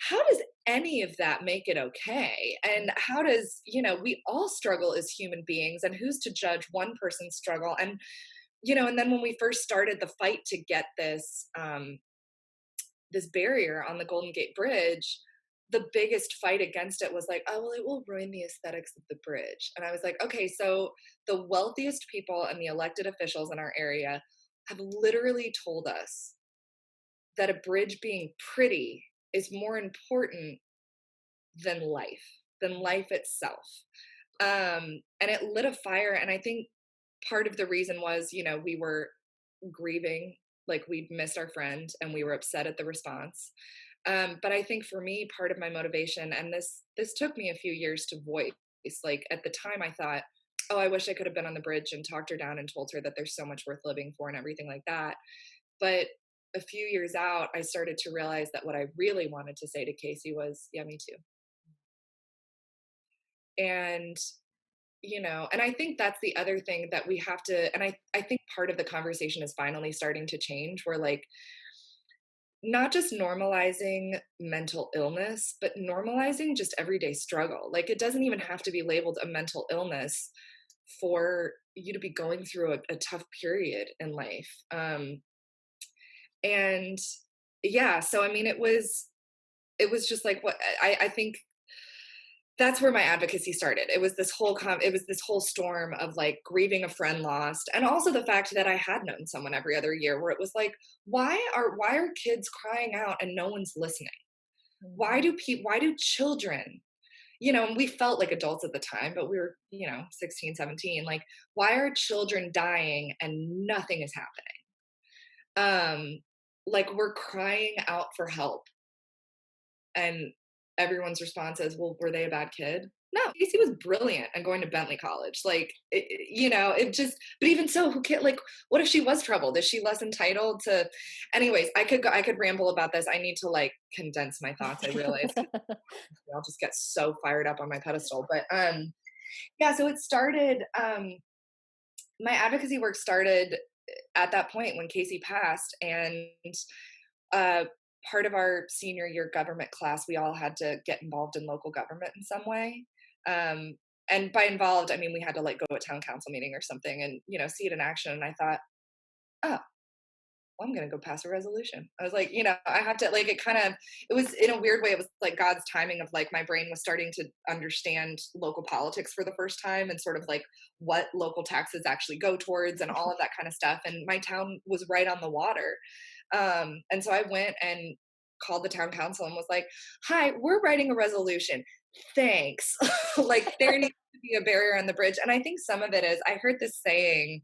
how does any of that make it okay? And how does, we all struggle as human beings, and who's to judge one person's struggle? And, and then when we first started the fight to get this barrier on the Golden Gate Bridge, the biggest fight against it was like, oh, well, it will ruin the aesthetics of the bridge. And I was like, okay, so the wealthiest people and the elected officials in our area have literally told us that a bridge being pretty is more important than life itself. And it lit a fire. And I think part of the reason was, we were grieving, like we'd missed our friend and we were upset at the response. But I think for me, part of my motivation, and this took me a few years to voice, like at the time I thought, oh, I wish I could have been on the bridge and talked her down and told her that there's so much worth living for and everything like that. But a few years out, I started to realize that what I really wanted to say to Casey was, yeah, me too. And, and I think that's the other thing that we have to, and I think part of the conversation is finally starting to change. We're like, not just normalizing mental illness, but normalizing just everyday struggle. Like it doesn't even have to be labeled a mental illness for you to be going through a tough period in life. And yeah, so I mean, it was just like what I think that's where my advocacy started. It was this whole storm of like grieving a friend lost, and also the fact that I had known someone every other year, where it was like, why are kids crying out and no one's listening? Why do children, and we felt like adults at the time, but we were 16, 17, like, why are children dying and nothing is happening? Like, we're crying out for help, and everyone's response is, well, were they a bad kid? No, Casey was brilliant and going to Bentley College. Like, it just, but even so, who can, like, what if she was troubled? Is she less entitled to, anyways, I could ramble about this. I need to like condense my thoughts. I realize I'll just get so fired up on my pedestal. But yeah, so it started, my advocacy work started at that point when Casey passed. And uh, part of our senior year government class, we all had to get involved in local government in some way. Um, and by involved, I mean we had to like go to a town council meeting or something and see it in action. And I thought, oh, well, I'm gonna go pass a resolution. I was like, I have to like it was in a weird way, it was like God's timing of like my brain was starting to understand local politics for the first time and sort of like what local taxes actually go towards and all of that kind of stuff. And my town was right on the water. And so I went and called the town council and was like, hi, we're writing a resolution. Thanks. Like there needs to be a barrier on the bridge. And I think some of it is, I heard this saying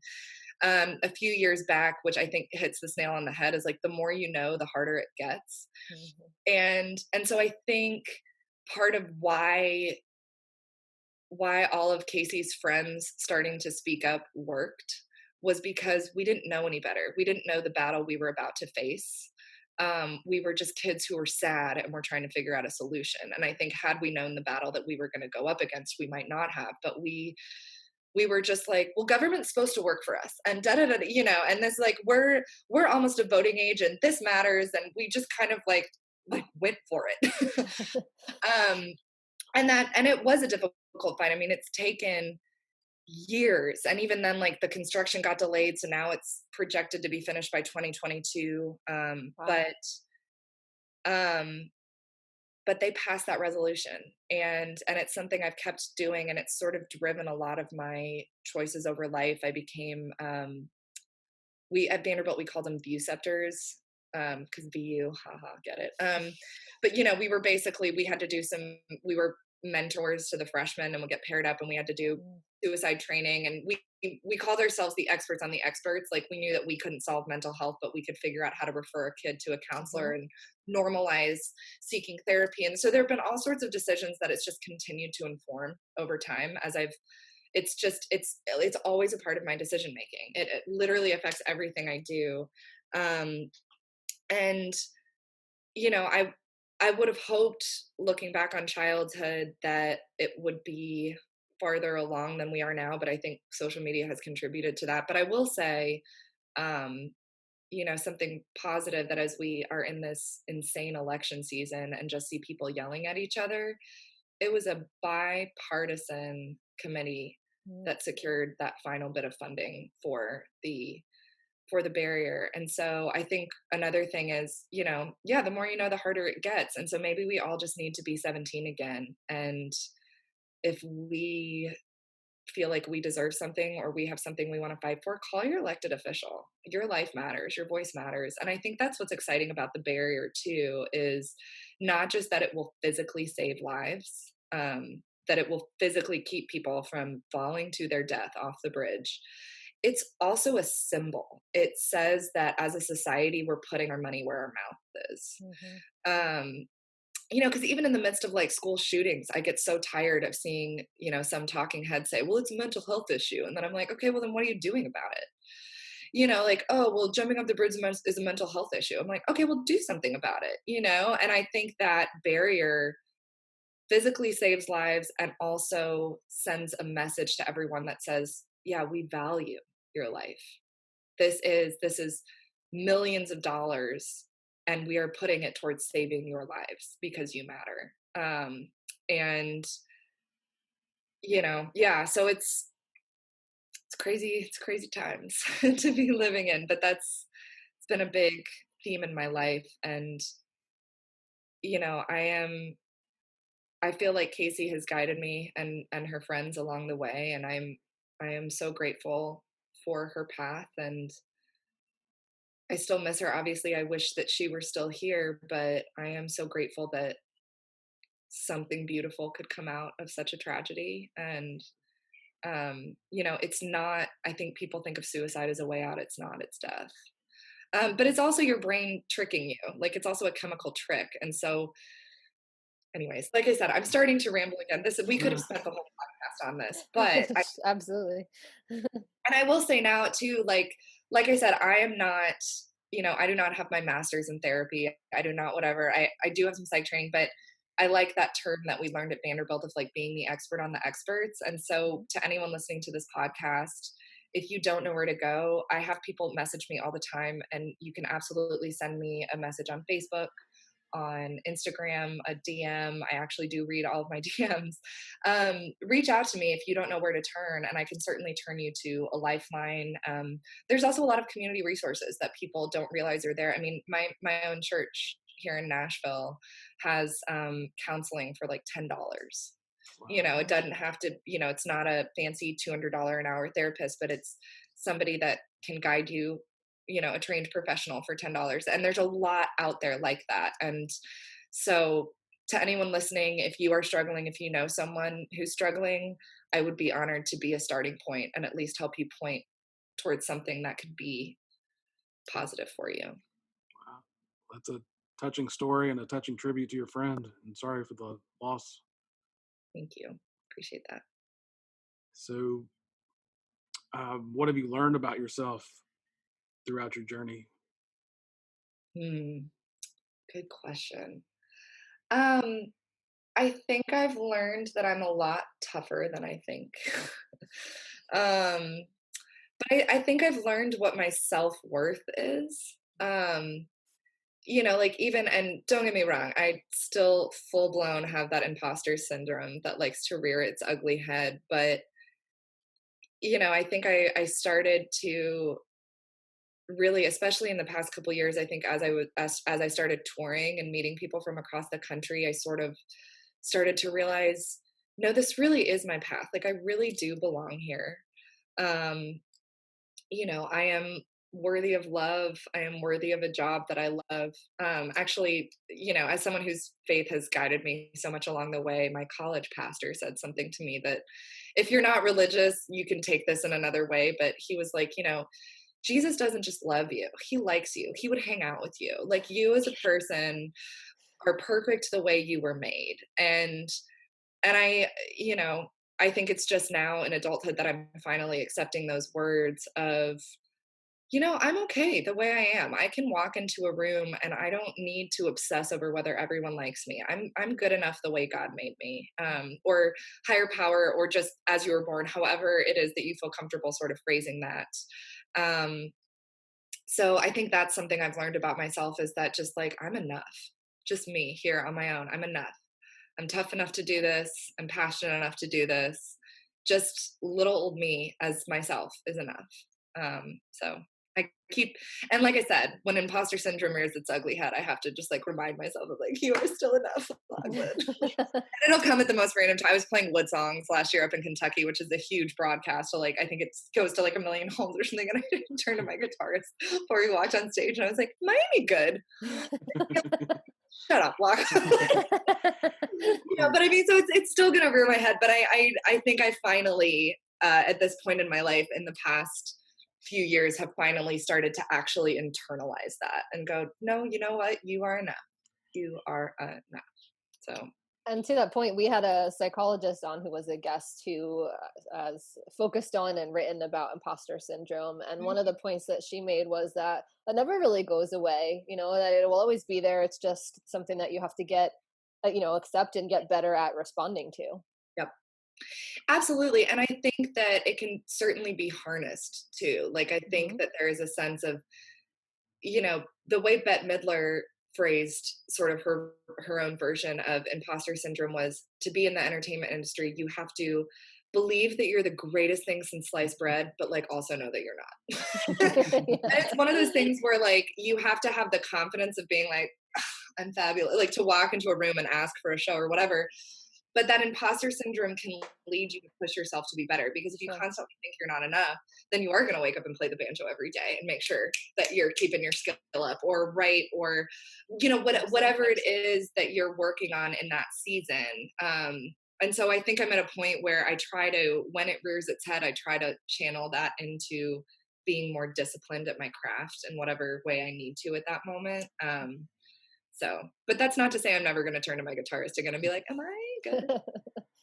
a few years back, which I think hits this nail on the head, is like, the more you know, the harder it gets. And so I think part of why all of Casey's friends starting to speak up worked was because we didn't know any better. We didn't know the battle we were about to face. We were just kids who were sad and we're trying to figure out a solution. And I think had we known the battle that we were going to go up against, we might not have. But we were just like, well, government's supposed to work for us, and da da da, and this like we're almost of voting age, and this matters, and we just kind of like went for it. um, and it was a difficult fight. I mean, it's taken years, and even then like the construction got delayed, so now it's projected to be finished by 2022. Wow. But they passed that resolution, and it's something I've kept doing, and it's sort of driven a lot of my choices over life. I became we at Vanderbilt, we called them view scepters, because VU, haha, get it. But we had to do we were mentors to the freshmen, and we'll get paired up, and we had to do suicide training, and we called ourselves the experts on the experts. Like, we knew that we couldn't solve mental health, but we could figure out how to refer a kid to a counselor and normalize seeking therapy. And so there have been all sorts of decisions that it's just continued to inform over time as it's always a part of my decision making. It literally affects everything I do. And I would have hoped, looking back on childhood, that it would be farther along than we are now, but I think social media has contributed to that. But I will say, something positive, that as we are in this insane election season and just see people yelling at each other, it was a bipartisan committee that secured that final bit of funding for the barrier. And so I think another thing is, the more you know, the harder it gets. And so maybe we all just need to be 17 again. And if we feel like we deserve something, or we have something we want to fight for, call your elected official. Your life matters, your voice matters. And I think that's what's exciting about the barrier too, is not just that it will physically save lives, that it will physically keep people from falling to their death off the bridge. It's also a symbol. It says that as a society, we're putting our money where our mouth is. because even in the midst of like school shootings, I get so tired of seeing, some talking head say, well, it's a mental health issue. And then I'm like, okay, well, then what are you doing about it? Like, oh, well, jumping off the bridge is a mental health issue. I'm like, okay, well, do something about it, And I think that barrier physically saves lives and also sends a message to everyone that says, yeah, we value your life. This is millions of dollars, and we are putting it towards saving your lives because you matter. And yeah, so it's crazy. It's crazy times to be living in, but it's been a big theme in my life. And I feel like Casey has guided me and her friends along the way, and I am so grateful for her path. And I still miss her. Obviously, I wish that she were still here, but I am so grateful that something beautiful could come out of such a tragedy. And it's not, I think people think of suicide as a way out. It's not, it's death. But it's also your brain tricking you. Like, it's also a chemical trick. And so, anyways, like I said, I'm starting to ramble again. We could have spent the whole podcast on this, but Absolutely. and I will say now too, like I said, I am not, I do not have my master's in therapy. I do not whatever. I do have some psych training, but I like that term that we learned at Vanderbilt of like being the expert on the experts. And so to anyone listening to this podcast, if you don't know where to go, I have people message me all the time, and you can absolutely send me a message on Facebook, on Instagram, a DM. I actually do read all of my DMs. Reach out to me if you don't know where to turn, and I can certainly turn you to a lifeline. There's also a lot of community resources that people don't realize are there. I mean, my own church here in Nashville has counseling for like $10. It doesn't have to, it's not a fancy $200 an hour therapist, but it's somebody that can guide you, a trained professional for $10. And there's a lot out there like that. And so to anyone listening, if you are struggling, if you know someone who's struggling, I would be honored to be a starting point and at least help you point towards something that could be positive for you. Wow. That's a touching story and a touching tribute to your friend. And sorry for the loss. Thank you. Appreciate that. So, what have you learned about yourself throughout your journey? Good question. I think I've learned that I'm a lot tougher than I think. But I think I've learned what my self-worth is. Like even, and don't get me wrong, I still full blown have that imposter syndrome that likes to rear its ugly head. But, I think I started to really, especially in the past couple years, I think as I started touring and meeting people from across the country, I sort of started to realize, no, this really is my path. Like, I really do belong here. I am worthy of love. I am worthy of a job that I love. Actually, as someone whose faith has guided me so much along the way, my college pastor said something to me that if you're not religious, you can take this in another way. But he was like, Jesus doesn't just love you. He likes you. He would hang out with you. Like, you as a person are perfect the way you were made. And I think it's just now in adulthood that I'm finally accepting those words of, I'm okay the way I am. I can walk into a room and I don't need to obsess over whether everyone likes me. I'm good enough the way God made me, or higher power, or just as you were born, however it is that you feel comfortable sort of phrasing that. So I think that's something I've learned about myself, is that just like, I'm enough, just me here on my own. I'm enough. I'm tough enough to do this. I'm passionate enough to do this. Just little old me as myself is enough. So I keep, and like I said, when imposter syndrome rears its ugly head, I have to just like remind myself of like, you are still enough, Lockwood. And it'll come at the most random time. I was playing Wood Songs last year up in Kentucky, which is a huge broadcast. So like, I think it goes to like 1 million homes or something. And I didn't turn to my guitarist before we walked on stage. And I was like, am I any good? Shut up, Lockwood. But I mean, so it's still gonna rear my head. But I think I finally, at this point in my life, in the past few years, have finally started to actually internalize that and go, no, you know what? You are enough. You are enough. So, And to that point, we had a psychologist on who was a guest who has focused on and written about imposter syndrome. And one of the points that she made was that it never really goes away, that it will always be there. It's just something that you have to get, accept and get better at responding to. yep. Absolutely. And I think that it can certainly be harnessed too. Like, I think Hmm. that there is a sense of, the way Bette Midler phrased sort of her own version of imposter syndrome was, to be in the entertainment industry, you have to believe that you're the greatest thing since sliced bread, but like also know that you're not. And it's one of those things where like you have to have the confidence of being like, I'm fabulous, like to walk into a room and ask for a show or whatever. But that imposter syndrome can lead you to push yourself to be better, because if you Sure. constantly think you're not enough, then you are going to wake up and play the banjo every day and make sure that you're keeping your skill up or write, or whatever it is that you're working on in that season. And so I think I'm at a point where I try to, when it rears its head, I try to channel that into being more disciplined at my craft in whatever way I need to at that moment. So, but that's not to say I'm never going to turn to my guitarist again and be like, "Am I good? Can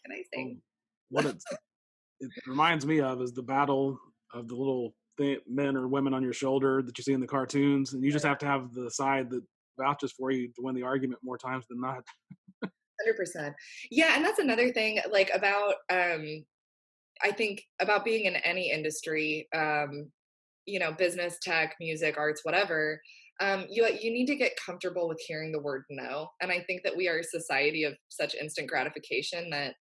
I Well, sing?" what it reminds me of is the battle of the little men or women on your shoulder that you see in the cartoons, and you just have to have the side that vouches for you to win the argument more times than not. 100%. Yeah, and that's another thing, like about I think about being in any industry, business, tech, music, arts, whatever. You need to get comfortable with hearing the word no, and I think that we are a society of such instant gratification that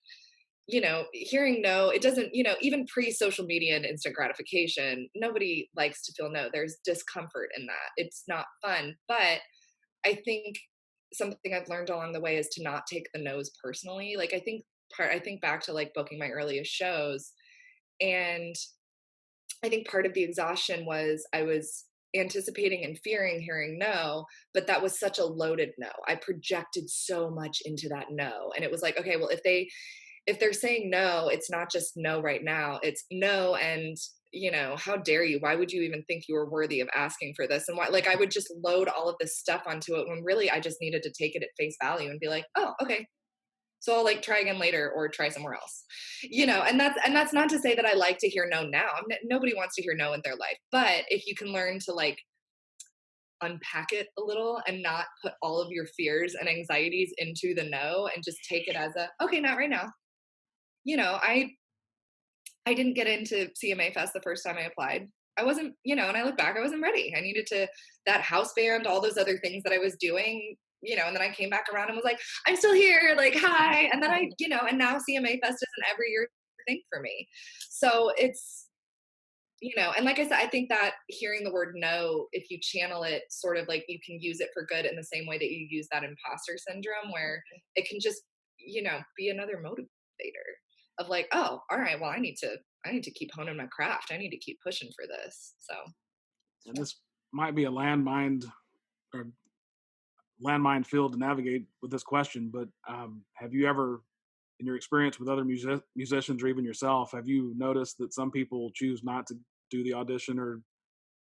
hearing no, it doesn't, even pre social media and instant gratification, nobody likes to feel no. There's discomfort in that. It's not fun. But I think something I've learned along the way is to not take the no's personally. Like, I think back to like booking my earliest shows. And I think part of the exhaustion was I was anticipating and fearing hearing no, but that was such a loaded no. I projected so much into that no. And it was like, okay, well, if they're saying no, it's not just no right now, it's no. And how dare you, why would you even think you were worthy of asking for this, and why, like I would just load all of this stuff onto it when really I just needed to take it at face value and be like, oh, okay, so I'll like try again later or try somewhere else. And that's not to say that I like to hear no now. Nobody wants to hear no in their life, but if you can learn to like unpack it a little and not put all of your fears and anxieties into the no and just take it as a, okay, not right now. I didn't get into CMA Fest the first time I applied. I wasn't, and I look back, I wasn't ready. I needed to, that house band, all those other things that I was doing, and then I came back around and was like, I'm still here, like, hi. And then and now CMA Fest is an every year thing for me. So it's, and like I said, I think that hearing the word no, if you channel it sort of like you can use it for good in the same way that you use that imposter syndrome, where it can just, be another motivator of like, oh, all right, well, I need to keep honing my craft. I need to keep pushing for this. So, And this might be a or landmine field to navigate with this question, but have you ever, in your experience with other musicians or even yourself, have you noticed that some people choose not to do the audition or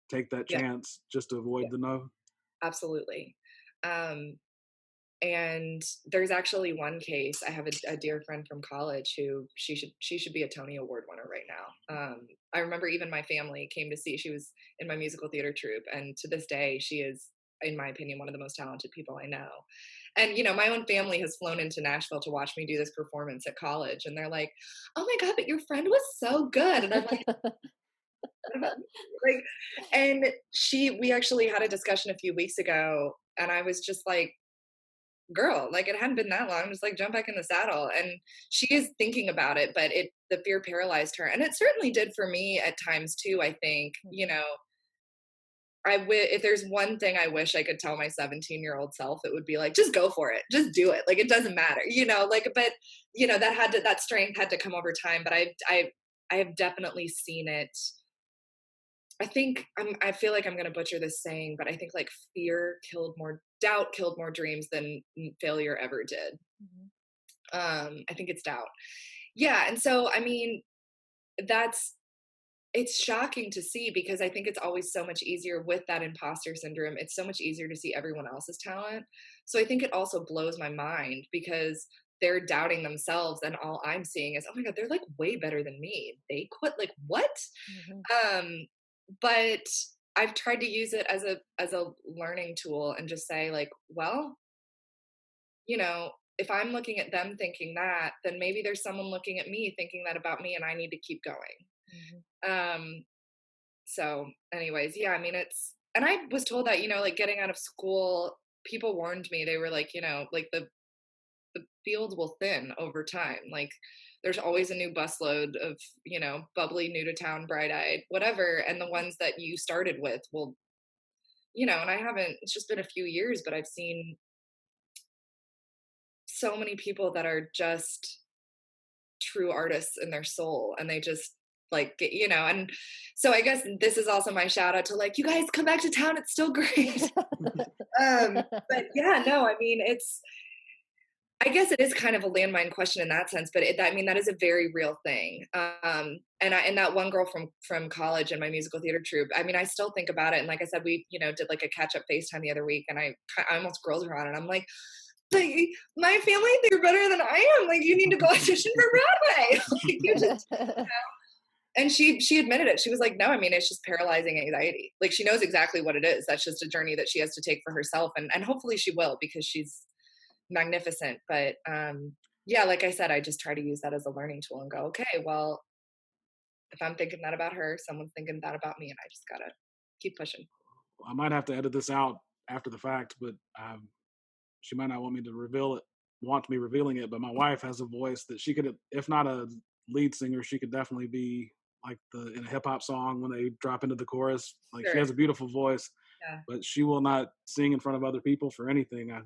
take that yeah, chance just to avoid yeah, the no? absolutely. Um, and there's actually one case. I have a dear friend from college who she should be a Tony Award winner right now. I remember even my family came to see. She was in my musical theater troupe, and to this day, she is, in my opinion, one of the most talented people I know. And my own family has flown into Nashville to watch me do this performance at college, and they're like, "Oh my god, but your friend was so good!" And I'm like, like, and we actually had a discussion a few weeks ago, and I was just like, girl, like it hadn't been that long, just like jump back in the saddle. And she is thinking about it, but the fear paralyzed her, and it certainly did for me at times too. I think if there's one thing I wish I could tell my 17-year-old self, it would be like, just go for it, just do it, like it doesn't matter, like. But that strength had to come over time. But I have definitely seen it. I feel like I'm going to butcher this saying, but I think like doubt killed more dreams than failure ever did. Mhm. I think it's doubt. Yeah. And so, I mean, that's it's shocking to see because I think it's always so much easier with that imposter syndrome. It's so much easier to see everyone else's talent. So I think it also blows my mind because they're doubting themselves and all I'm seeing is, oh my God, they're like way better than me. They quit like what? Mhm. Um, but I've tried to use it as a learning tool and just say like, well, you know, if I'm looking at them thinking that, then maybe there's someone looking at me thinking that about me and I need to keep going. Mhm. Um, so anyways, yeah, I mean and I was told that, like getting out of school, people warned me. They were like, like the field will thin over time. Like there's always a new busload of, bubbly, new to town, bright-eyed, whatever, and the ones that you started with will, and I haven't it's just been a few years, but I've seen so many people that are just true artists in their soul and they just like and so I guess this is also my shout out to like you guys come back to town, it's still great. But yeah, no, I mean I guess it is kind of a landmine question in that sense, but I mean that is a very real thing. And that one girl from college in my musical theater troupe, I mean I still think about it, and like I said, we did like a catch up FaceTime the other week, and I almost grilled her on it. I'm like my family think you're better than I am. Like you need to go audition for Broadway. Like you just and she admitted it. She was like, no, I mean it's just paralyzing anxiety. Like she knows exactly what it is. That's just a journey that she has to take for herself, and hopefully she will because she's magnificent. But yeah, like I said, I just try to use that as a learning tool and go, okay, well, if I'm thinking that about her, someone's thinking that about me, and I just gotta keep pushing. I might have to edit this out after the fact, but she might not want me to want me revealing it. But my wife has a voice that she could, if not a lead singer, she could definitely be like in a hip hop song when they drop into the chorus. Like she Sure. has a beautiful voice, Yeah. but she will not sing in front of other people for anything. I've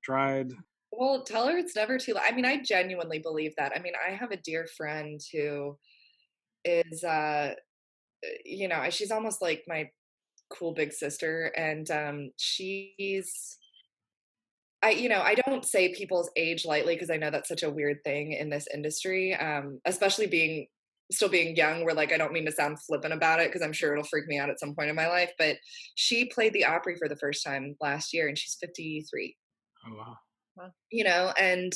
tried. Well, tell her it's never too late. I mean, I genuinely believe that. I mean, I have a dear friend who is she's almost like my cool big sister, and I don't say people's age lightly because I know that's such a weird thing in this industry, especially still being young, where like I don't mean to sound flippant about it because I'm sure it'll freak me out at some point in my life, but she played the Opry for the first time last year and she's 53. Oh wow. Wow. And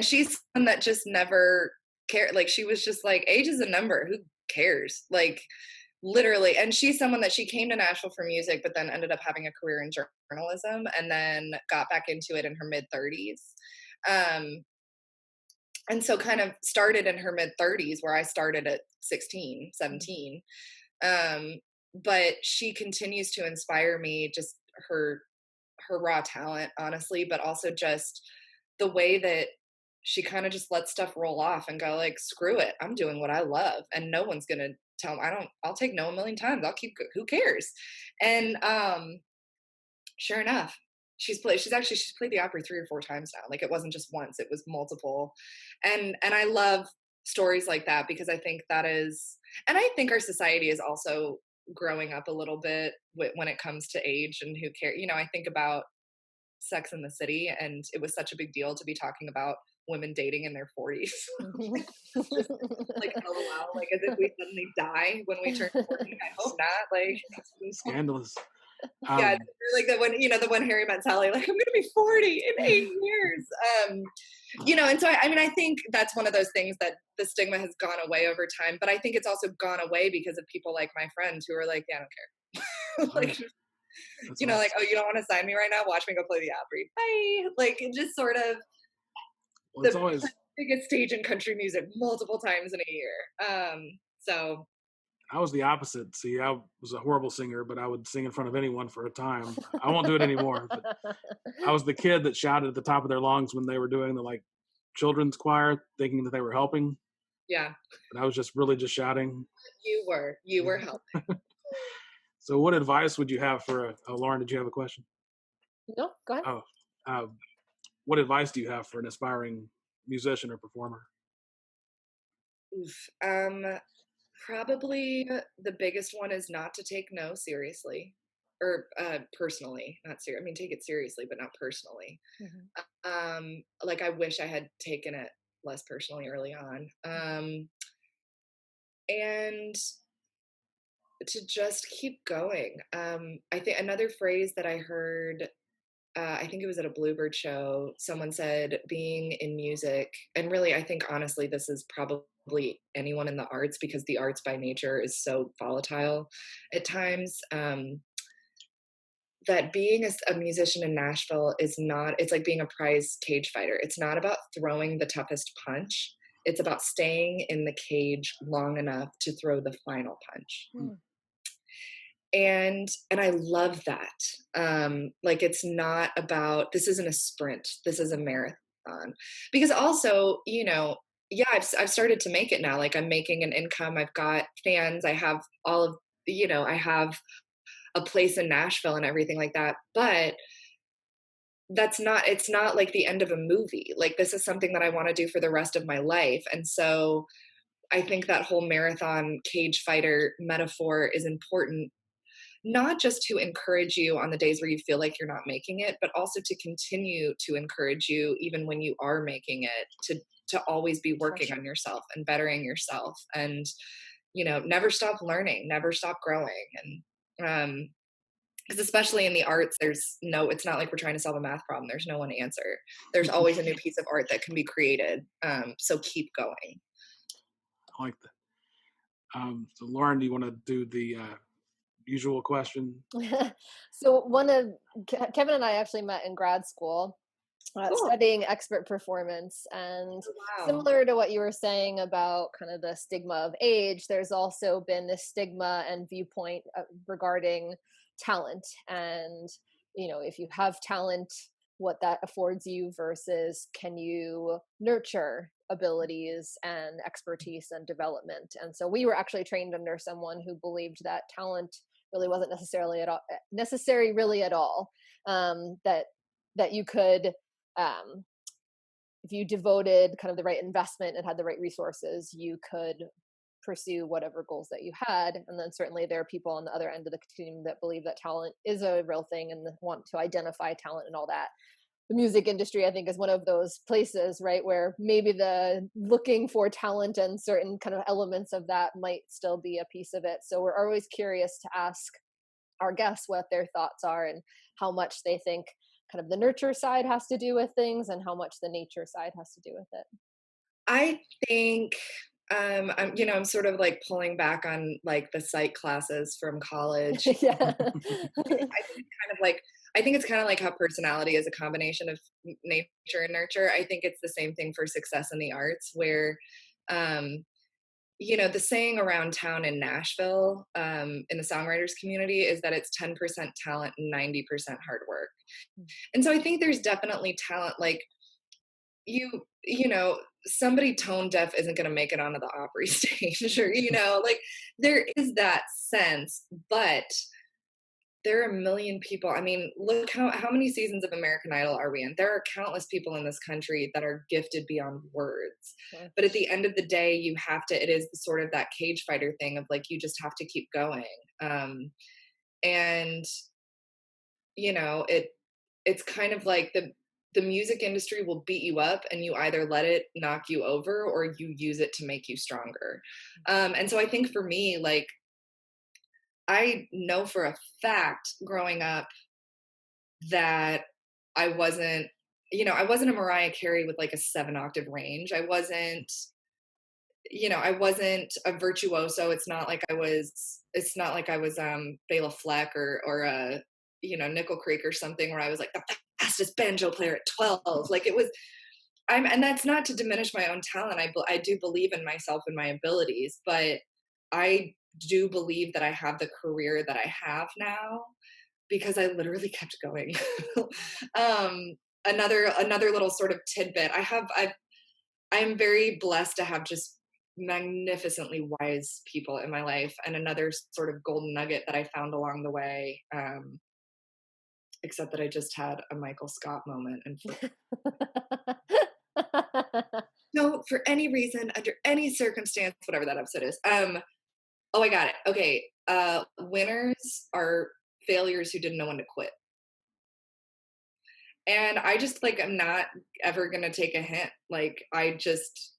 she's one that just never cared. Like she was just like, age is a number. Who cares? Like literally. And she's someone that she came to Nashville for music, but then ended up having a career in journalism and then got back into it in her mid 30s. And so kind of started in her mid 30s where I started at 16, 17. But she continues to inspire me, just her raw talent, honestly, but also just the way that she kind of just lets stuff roll off and go like, screw it, I'm doing what I love, and no one's gonna tell me. I'll take no a million times. I'll keep. Who cares? And sure enough, she's played the Opry 3 or 4 times now. Like it wasn't just once; it was multiple. And I love stories like that because I think that is, and I think our society is also growing up a little bit when it comes to age and who cares. I think about Sex in the City, and it was such a big deal to be talking about women dating in their 40s. Mhm. Like, just like LOL, like as if we suddenly die when we turn 40. I hope not. Like, Scandalous. yeah, Um, like the one Harry Met Sally, like I'm gonna be 40 in 8 years. And so I mean, I think that's one of those things that the stigma has gone away over time, but I think it's also gone away because of people like my friends who are like, yeah, I don't care. Like, right. That's like, awesome. oh, you don't want to sign me right now? Watch me go play the Opry. Bye. Like, it just sort of Well, it's the always biggest stage in country music multiple times in a year. So I was the opposite. See, I was a horrible singer, but I would sing in front of anyone for a time. I won't do it anymore. But I was the kid that shouted at the top of their lungs when they were doing the like children's choir, thinking that they were helping, yeah, but I was just really just shouting. you were helping. So, what advice would you have for Lauren? Did you have a question? No, go ahead. Oh, uh, what advice do you have for an aspiring musician or performer? Oof. Probably the biggest one is not to take no seriously, or personally, not serious. I mean, take it seriously, but not personally. Mhm. Like I wish I had taken it less personally early on. And to just keep going. I think another phrase that I heard, I think it was at a Bluebird show, someone said being in music, and really, I think honestly, this is probably anyone in the arts because the arts by nature is so volatile at times. That being a musician in Nashville is not, it's like being a prize cage fighter. It's not about throwing the toughest punch. It's about staying in the cage long enough to throw the final punch. Mm. And I love that. Like it's not about, this isn't a sprint, this is a marathon. Because also, yeah, I've started to make it now. Like I'm making an income, I've got fans, I have all of, I have a place in Nashville and everything like that. But it's not like the end of a movie. Like this is something that I want to do for the rest of my life. And so I think that whole marathon cage fighter metaphor is important, not just to encourage you on the days where you feel like you're not making it, but also to continue to encourage you even when you are making it, to always be For working sure. on yourself and bettering yourself, and never stop learning, never stop growing. And because especially in the arts, it's not like we're trying to solve a math problem. There's no one answer. There's always a new piece of art that can be created. So keep going. I like that. So Lauren, do you want to do the usual question? So Kevin and I actually met in grad school, Cool. studying expert performance, and Oh, wow. similar to what you were saying about kind of the stigma of age, there's also been this stigma and viewpoint regarding talent, and if you have talent, what that affords you versus can you nurture abilities and expertise and development. And so we were actually trained under someone who believed that talent really wasn't necessary really at all. That you could, if you devoted kind of the right investment and had the right resources, you could pursue whatever goals that you had. And then certainly there are people on the other end of the continuum that believe that talent is a real thing and want to identify talent and all that. The music industry, I think, is one of those places, right, where maybe the looking for talent and certain kind of elements of that might still be a piece of it. So we're always curious to ask our guests what their thoughts are and how much they think kind of the nurture side has to do with things and how much the nature side has to do with it. I think I'm sort of like pulling back on like the psych classes from college. Yeah. I think it's kind of like how personality is a combination of nature and nurture. I think it's the same thing for success in the arts, where um, the saying around town in Nashville, in the songwriters community, is that it's 10% talent and 90% hard work. And so I think there's definitely talent. Like somebody tone deaf isn't going to make it onto the Opry stage, or like there is that sense. But there are a million people. I mean, look how many seasons of American Idol are we in? There are countless people in this country that are gifted beyond words. Sure. But at the end of the day, it is sort of that cage fighter thing of like, you just have to keep going. And it's kind of like the music industry will beat you up, and you either let it knock you over or you use it to make you stronger. And so I think for me, like, I know for a fact growing up that I wasn't, I wasn't a Mariah Carey with like a 7-octave range. I wasn't a virtuoso. It's not like I was Bela Fleck or a Nickel Creek or something, where I was like the fastest banjo player at 12. Like it was, and that's not to diminish my own talent. I do believe in myself and my abilities, but I do believe that I have the career that I have now because I literally kept going. Another little sort of tidbit. I'm very blessed to have just magnificently wise people in my life, and another sort of golden nugget that I found along the way. Except that I just had a Michael Scott moment, and no, for any reason, under any circumstance, whatever that episode is. Oh, I got it. Okay. Winners are failures who didn't know when to quit. And I just like, I'm not ever going to take a hint. Like, I just,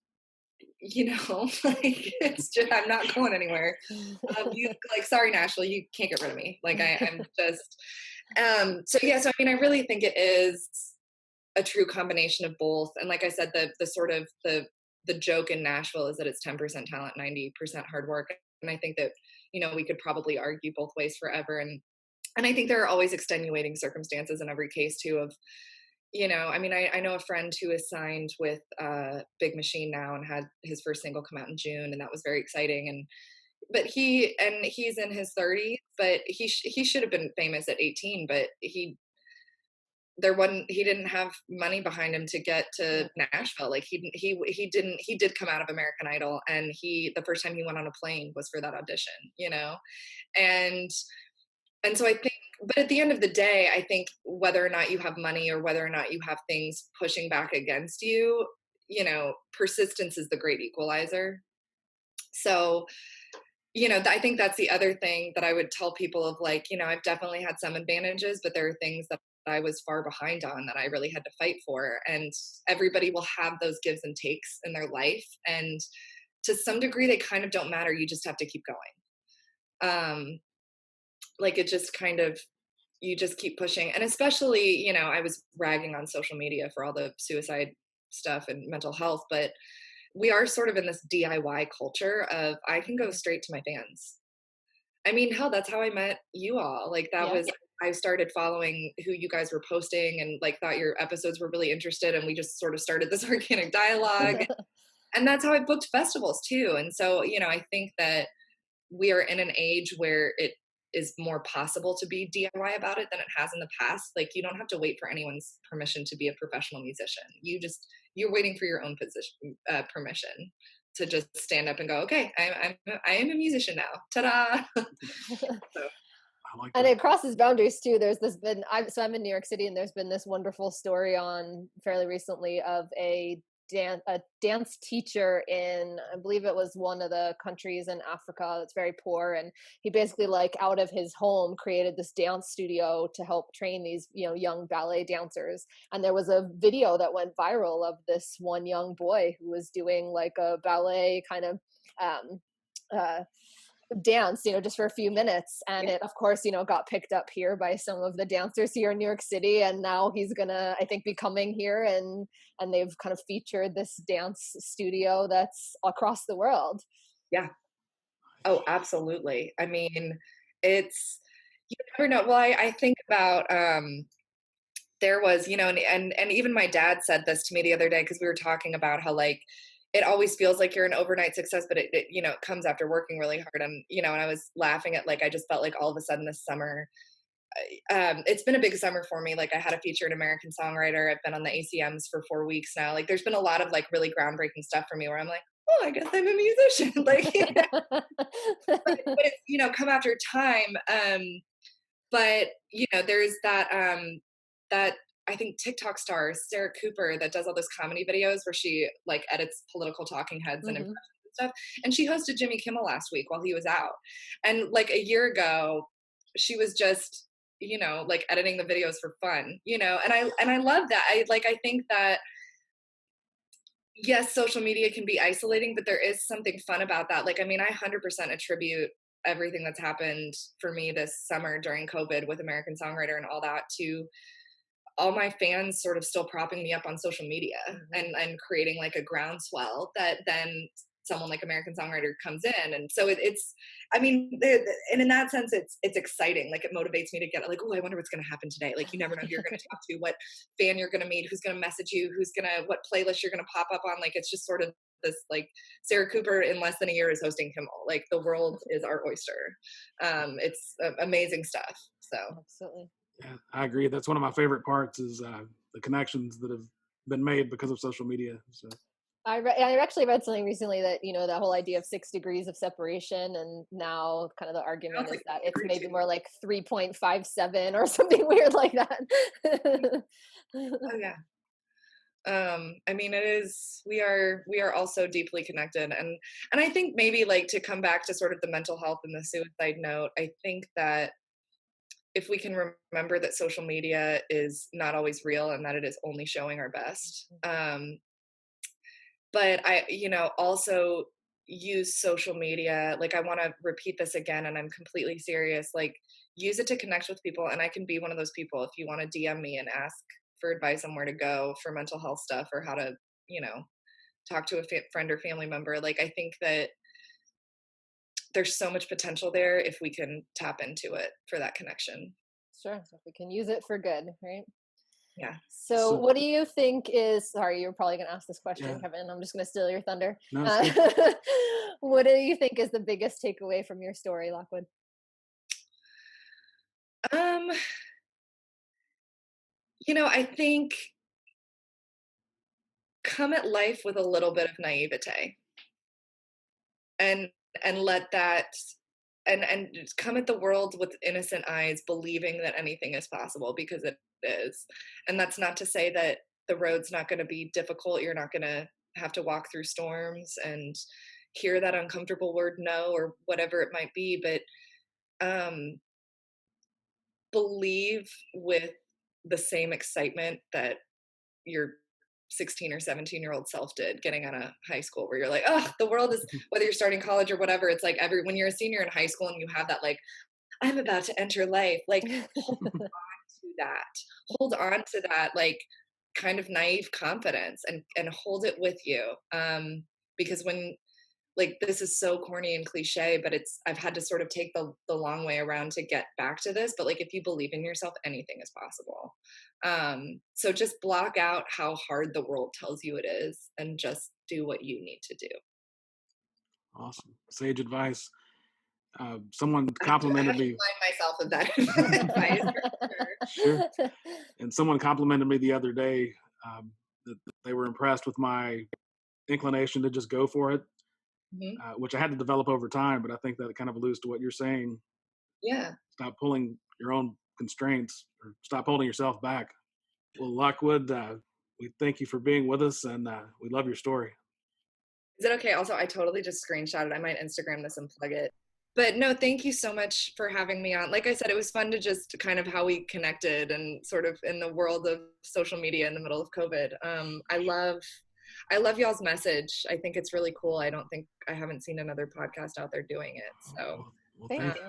like it's just, I'm not going anywhere. You like, sorry, Nashville, you can't get rid of me. Like I'm just, so yeah, so I mean, I really think it is a true combination of both. And like I said, the sort of the joke in Nashville is that it's 10% talent, 90% hard work. And I think that, we could probably argue both ways forever. And I think there are always extenuating circumstances in every case too of, I mean, I know a friend who is signed with Big Machine now and had his first single come out in June, and that was very exciting. But he's in his 30s, but he should have been famous at 18, but he didn't have money behind him to get to Nashville. Like he did come out of American Idol, and the first time he went on a plane was for that audition, and so I think, but at the end of the day, I think whether or not you have money or whether or not you have things pushing back against you, persistence is the great equalizer. So, I think that's the other thing that I would tell people of, like, I've definitely had some advantages, but there are things that I was far behind on that I really had to fight for. And everybody will have those gives and takes in their life. And to some degree, they kind of don't matter. You just have to keep going. Like it just kind of, you just keep pushing. And especially, I was ragging on social media for all the suicide stuff and mental health, but we are sort of in this DIY culture of, I can go straight to my fans. I mean, hell, that's how I met you all. Like that was, I started following who you guys were posting and like thought your episodes were really interested. And we just sort of started this organic dialogue. And that's how I booked festivals too. And so, I think that we are in an age where it is more possible to be DIY about it than it has in the past. Like you don't have to wait for anyone's permission to be a professional musician. You're waiting for your own permission to just stand up and go, okay, I am a musician now. Ta-da. So. And it crosses boundaries too. I'm in New York City, and there's been this wonderful story on fairly recently of a dance teacher in, I believe it was one of the countries in Africa that's very poor, and he basically, like, out of his home created this dance studio to help train these young ballet dancers. And there was a video that went viral of this one young boy who was doing like a ballet kind of dance, just for a few minutes. And it, of course, got picked up here by some of the dancers here in New York City. And now he's gonna, I think, be coming here, and they've kind of featured this dance studio that's across the world. Yeah. Oh, absolutely. I mean, it's, you never know. Well, I think about, there was, and even my dad said this to me the other day, because we were talking about how, like, it always feels like you're an overnight success, but it comes after working really hard. And, and I was laughing at, like, I just felt like all of a sudden this summer, it's been a big summer for me. Like I had a featured American songwriter. I've been on the ACMs for 4 weeks now. Like there's been a lot of like really groundbreaking stuff for me where I'm like, oh, I guess I'm a musician. Like, but it's, come after time. But, there's that I think TikTok star, Sarah Cooper, that does all those comedy videos where she like edits political talking heads and impressions and stuff. And she hosted Jimmy Kimmel last week while he was out. And like a year ago, she was just, like editing the videos for fun, and I love that. I think that, yes, social media can be isolating, but there is something fun about that. Like, I mean, I 100% attribute everything that's happened for me this summer during COVID with American Songwriter and all that to all my fans sort of still propping me up on social media and creating like a groundswell that then someone like American Songwriter comes in. And so it's, I mean, and in that sense, it's exciting. Like it motivates me to get like, oh, I wonder what's going to happen today. Like you never know who you're going to talk to, what fan you're going to meet, who's going to message you, what playlist you're going to pop up on. Like, it's just sort of this, like, Sarah Cooper in less than a year is hosting Kimmel. Like the world is our oyster. It's amazing stuff. So. Absolutely. Yeah, I agree. That's one of my favorite parts is the connections that have been made because of social media. So. I actually read something recently that, that whole idea of 6 degrees of separation, and now kind of the argument is that it's maybe more like 3.57 or something weird like that. Oh yeah. I mean, it is, we are all so deeply connected. And I think maybe like to come back to sort of the mental health and the suicide note, I think that if we can remember that social media is not always real and that it is only showing our best, but I, also use social media. Like, I want to repeat this again, and I'm completely serious. Like, use it to connect with people. And I can be one of those people if you want to DM me and ask for advice on where to go for mental health stuff or how to, you know, talk to a friend or family member. Like, I think that there's so much potential there if we can tap into it for that connection. Sure. So if we can use it for good, right? Yeah. So, So what do you think is? Sorry, you're probably going to ask this question, yeah, Kevin. I'm just going to steal your thunder. no, it's Uh, good. what do you think is the biggest takeaway from your story, Lockwood? Um, I think come at life with a little bit of naivete, and let that, and just come at the world with innocent eyes, believing that anything is possible, because it is. And that's not to say that the road's not going to be difficult. You're not going to have to walk through storms and hear that uncomfortable word no, or whatever it might be, but um believe with the same excitement that your 16 or 17-year-old self did getting out of high school, where you're like, oh, the world is, whether you're starting college or whatever, it's like when you're a senior in high school and you have that, like, I'm about to enter life, like, hold to that, like, kind of naive confidence, and hold it with you. Because when, like, this is so corny and cliche, but I've had to sort of take the long way around to get back to this. But, like, if you believe in yourself, anything is possible. So just block out how hard the world tells you it is, and just do what you need to do. Awesome. Sage advice. Someone I have to complimented me. remind myself of that advice for Sure. And someone complimented me the other day, that they were impressed with my inclination to just go for it, sure. which I had to develop over time. But I think that it kind of alludes to what you're saying. Yeah. Stop pulling your own constraints, or stop holding yourself back. Well, Lockwood, we thank you for being with us, and we love your story. Is it okay? Also, I totally just screenshotted. I might Instagram this and plug it. But no, thank you so much for having me on. Like I said, it was fun to just kind of how we connected, and sort of in the world of social media in the middle of COVID. I love y'all's message. I think it's really cool. I haven't seen another podcast out there doing it. So Well, Thank thank you.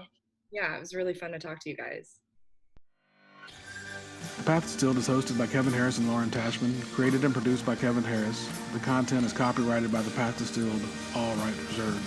yeah, it was really fun to talk to you guys. The Path Distilled is hosted by Kevin Harris and Lauren Tashman, created and produced by Kevin Harris. The content is copyrighted by The Path Distilled, all rights reserved.